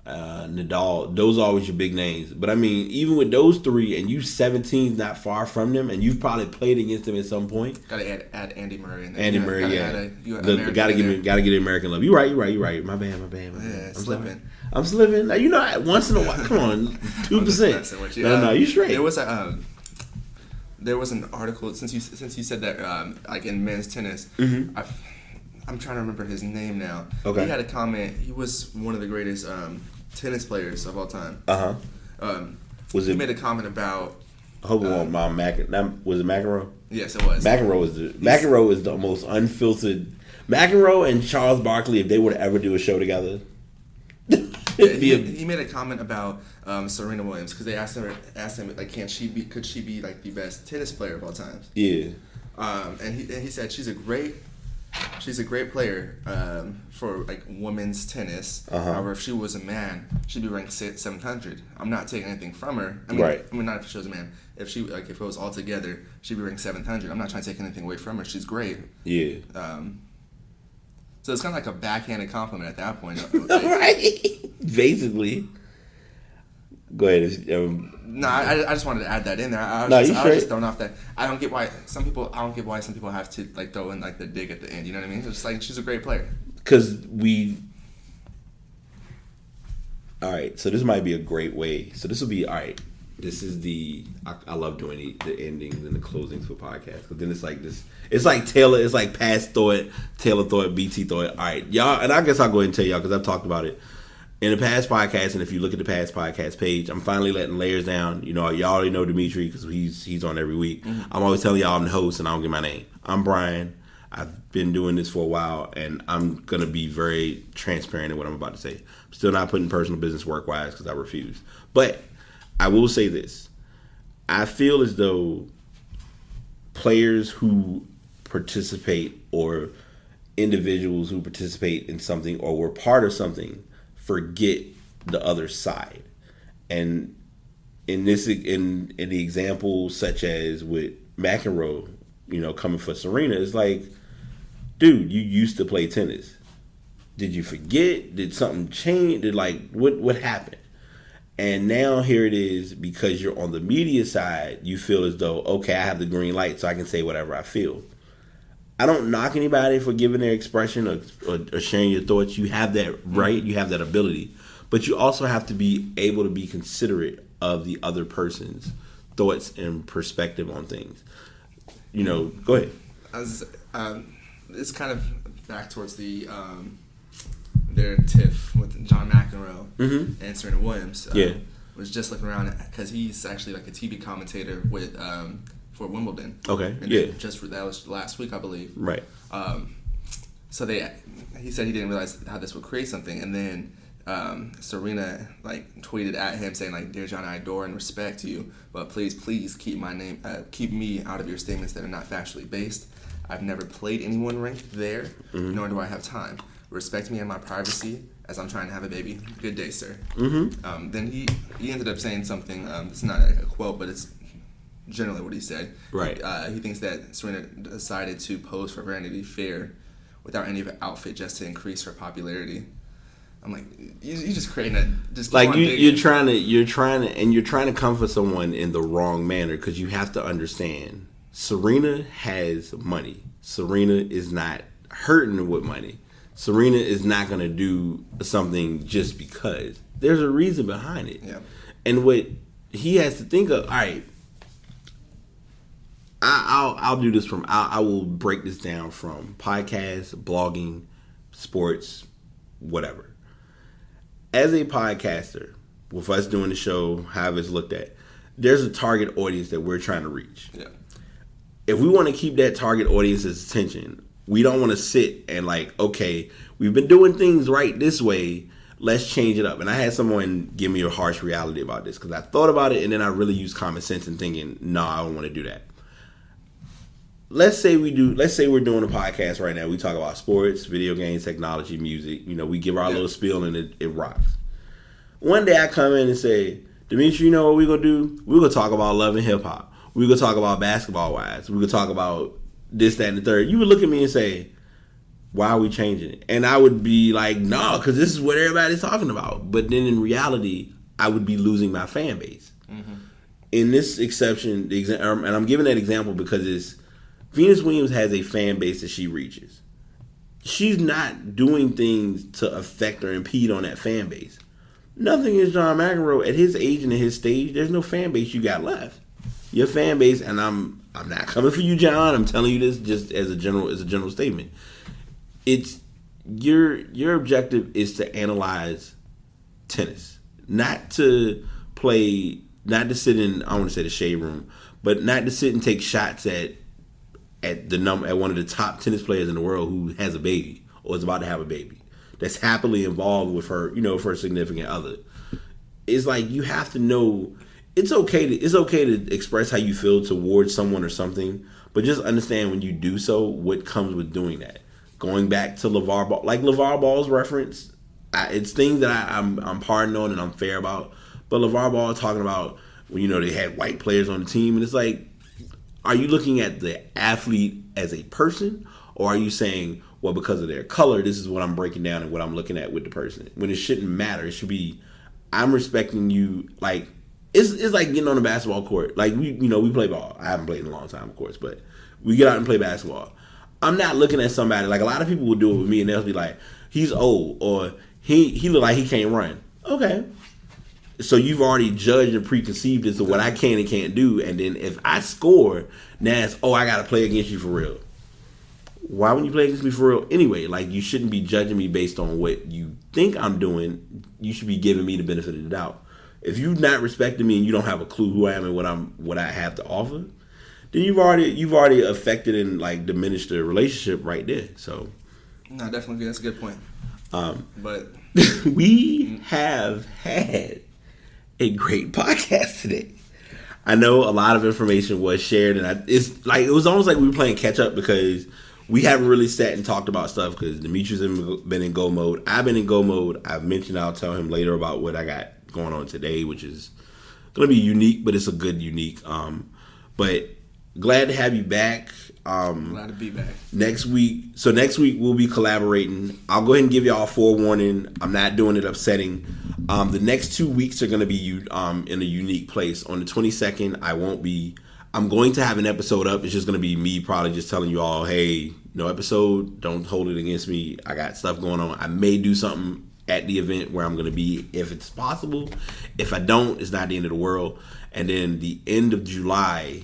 Nadal. Those are always your big names. But I mean, even with those three, and you 17's not far from them, and you've probably played against them at some point. Got to add Andy Murray in there. Andy Murray, Got to give the American love. You're right. My bad. Yeah, slipping. I'm slipping. Now, once in a while. Come on, 2%. No, you straight. There was an article since you said that like in men's tennis. Mm-hmm. I'm trying to remember his name now. Okay. He had a comment. He was one of the greatest tennis players of all time. He made a comment about I hope it wasn't was it McEnroe? Yes, it was. McEnroe is the most unfiltered. McEnroe and Charles Barkley, if they were to ever do a show together, he made a comment about Serena Williams because they asked him like, could she be like the best tennis player of all time? Yeah. And he said she's a great player for like women's tennis. However, if she was a man, she'd be ranked 700. I'm not taking anything from her. Right. I mean, not if she was a man. If it was all together, she'd be ranked 700. I'm not trying to take anything away from her. She's great. Yeah. So it's kind of like a backhanded compliment at that point. Right. Basically. Go ahead. No, I just wanted to add that in there. I was just thrown off that. I don't get why some people have to like throw in like the dig at the end. You know what I mean? It's just like she's a great player. Because all right. So this might be a great way. So this will be all right. This is I love doing the endings and the closings for podcasts because then it's like this. It's like Taylor. It's like past Thought, Taylor Thought, BT Thought. All right, y'all. And I guess I'll go ahead and tell y'all because I've talked about it in the past podcast. And if you look at the past podcast page, I'm finally letting layers down. You know, y'all already know Dimitri because he's on every week. Mm-hmm. I'm always telling y'all I'm the host and I don't get my name. I'm Brian. I've been doing this for a while and I'm gonna be very transparent in what I'm about to say. I'm still not putting personal business work wise because I refuse. But I will say this. I feel as though players who participate or individuals who participate in something or were part of something forget the other side. And in the example such as with McEnroe, you know, coming for Serena, it's like, dude, you used to play tennis. Did you forget? Did something change? What happened? And now here it is, because you're on the media side, you feel as though, okay, I have the green light so I can say whatever I feel. I don't knock anybody for giving their expression or sharing your thoughts. You have that right. You have that ability. But you also have to be able to be considerate of the other person's thoughts and perspective on things. You know, go ahead. It's kind of back towards their tiff with John McEnroe and Serena Williams. Was just looking around because he's actually like a TV commentator with for Wimbledon. Okay. And that was last week, I believe. Right. So he said he didn't realize how this would create something, and then Serena like tweeted at him saying like, "Dear John, I adore and respect you, but please keep keep me out of your statements that are not factually based. I've never played anyone ranked there, nor do I have time. Respect me and my privacy as I'm trying to have a baby. Good day, sir." Then he ended up saying something. It's not a quote, but it's generally what he said. Right. He thinks that Serena decided to pose for Vanity Fair without any outfit just to increase her popularity. I'm like, you just creating a just like you're trying to come for someone in the wrong manner because you have to understand Serena has money. Serena is not hurting with money. Serena is not going to do something just because. There's a reason behind it. Yeah. And what he has to think of, all right, I'll do this I will break this down from podcasts, blogging, sports, whatever. As a podcaster, with us doing the show, however it's looked at, there's a target audience that we're trying to reach. Yeah. If we want to keep that target audience's attention, we don't want to sit and like, okay, we've been doing things right this way, let's change it up. And I had someone give me a harsh reality about this because I thought about it and then I really used common sense and thinking, no, I don't want to do that. Let's say we're doing a podcast right now. We talk about sports, video games, technology, music. You know, we give our little spiel and it rocks. One day I come in and say, Dimitri, you know what we're going to do? We're going to talk about love and hip hop. We're going to talk about basketball wives. We're going to talk about this, that, and the third. You would look at me and say, why are we changing it? And I would be like, no, because this is what everybody's talking about. But then in reality, I would be losing my fan base. Mm-hmm. In this exception, and I'm giving that example because Venus Williams has a fan base that she reaches. She's not doing things to affect or impede on that fan base. Nothing is John McEnroe at his age and at his stage. There's no fan base you got left. Your fan base, and I'm not coming for you, John. I'm telling you this just as a general statement. It's your objective is to analyze tennis, not to play not to sit in, I don't want to say the shade room, but not to sit and take shots at one of the top tennis players in the world who has a baby or is about to have a baby, that's happily involved with her, with her significant other. It's like, you have to know it's okay to express how you feel towards someone or something, but just understand when you do so what comes with doing that. Going back to LeVar Ball, like LeVar Ball's reference, it's things that I'm pardoned on and I'm fair about. But LeVar Ball talking about when they had white players on the team, and it's like, are you looking at the athlete as a person, or are you saying, well, because of their color, this is what I'm breaking down and what I'm looking at with the person? When it shouldn't matter. It should be, I'm respecting you. Like, it's like getting on a basketball court. Like, we play ball. I haven't played in a long time, of course, but we get out and play basketball. I'm not looking at somebody, like a lot of people will do it with me, and they'll be like, he's old, or he look like he can't run. Okay. So you've already judged and preconceived as to what I can and can't do, and then if I score, now it's, I got to play against you for real. Why wouldn't you play against me for real anyway? Like, you shouldn't be judging me based on what you think I'm doing. You should be giving me the benefit of the doubt. If you're not respecting me and you don't have a clue who I am and what I have to offer, then you've already affected and like diminished the relationship right there. So, no, definitely that's a good point. But we have had a great podcast today. I know a lot of information was shared, and it was almost like we were playing catch up because we haven't really sat and talked about stuff because Demetrius has been in go mode. I've been in go mode. I've mentioned I'll tell him later about what I got going on today, which is going to be unique, but it's a good unique. But glad to have you back. Glad to be back. Next week we'll be collaborating. I'll go ahead and give y'all a forewarning. I'm not doing it upsetting. The next 2 weeks are going to be in a unique place. On the 22nd, I'm going to have an episode up. It's just going to be me probably just telling you all, hey, no episode. Don't hold it against me. I got stuff going on. I may do something at the event where I'm going to be if it's possible. If I don't, it's not the end of the world. And then the end of July,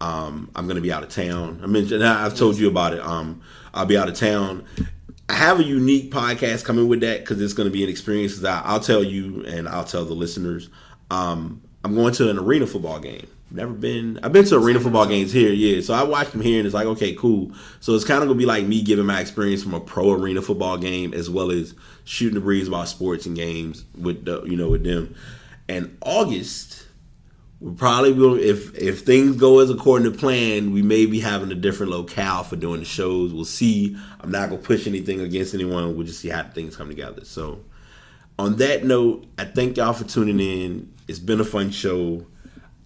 I'm going to be out of town. I've told you about it. I'll be out of town. I have a unique podcast coming with that because it's going to be an experience that I'll tell you and I'll tell the listeners. I'm going to an arena football game. I've been to arena football games here, yeah. So I watched them here and it's like, okay, cool. So it's kind of going to be like me giving my experience from a pro arena football game as well as shooting the breeze about sports and games with them. And August, we probably will, if things go as according to plan, we may be having a different locale for doing the shows. We'll see. I'm not going to push anything against anyone. We'll just see how things come together. So on that note, I thank y'all for tuning in. It's been a fun show.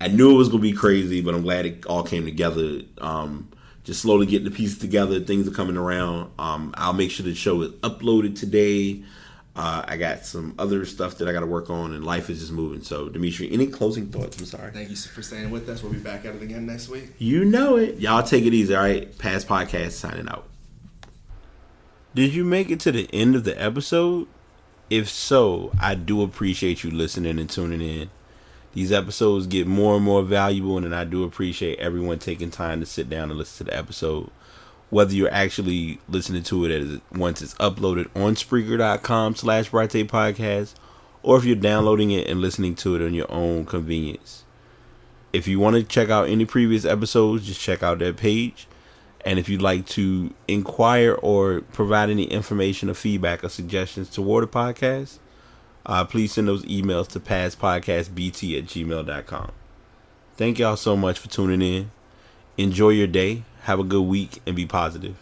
I knew it was going to be crazy, but I'm glad it all came together. Just slowly getting the pieces together. Things are coming around. I'll make sure the show is uploaded today. I got some other stuff that I got to work on, and life is just moving. So, Dimitri, any closing thoughts? I'm sorry. Thank you for staying with us. We'll be back at it again next week. You know it. Y'all take it easy, all right? Past Podcast signing out. Did you make it to the end of the episode? If so, I do appreciate you listening and tuning in. These episodes get more and more valuable, and I do appreciate everyone taking time to sit down and listen to the episode. Whether you're actually listening to it once it's uploaded on Spreaker.com/Brate Podcast, or if you're downloading it and listening to it on your own convenience. If you want to check out any previous episodes, just check out that page. And if you'd like to inquire or provide any information or feedback or suggestions toward the podcast, please send those emails to pastpodcastbt@gmail.com. Thank y'all so much for tuning in. Enjoy your day. Have a good week and be positive.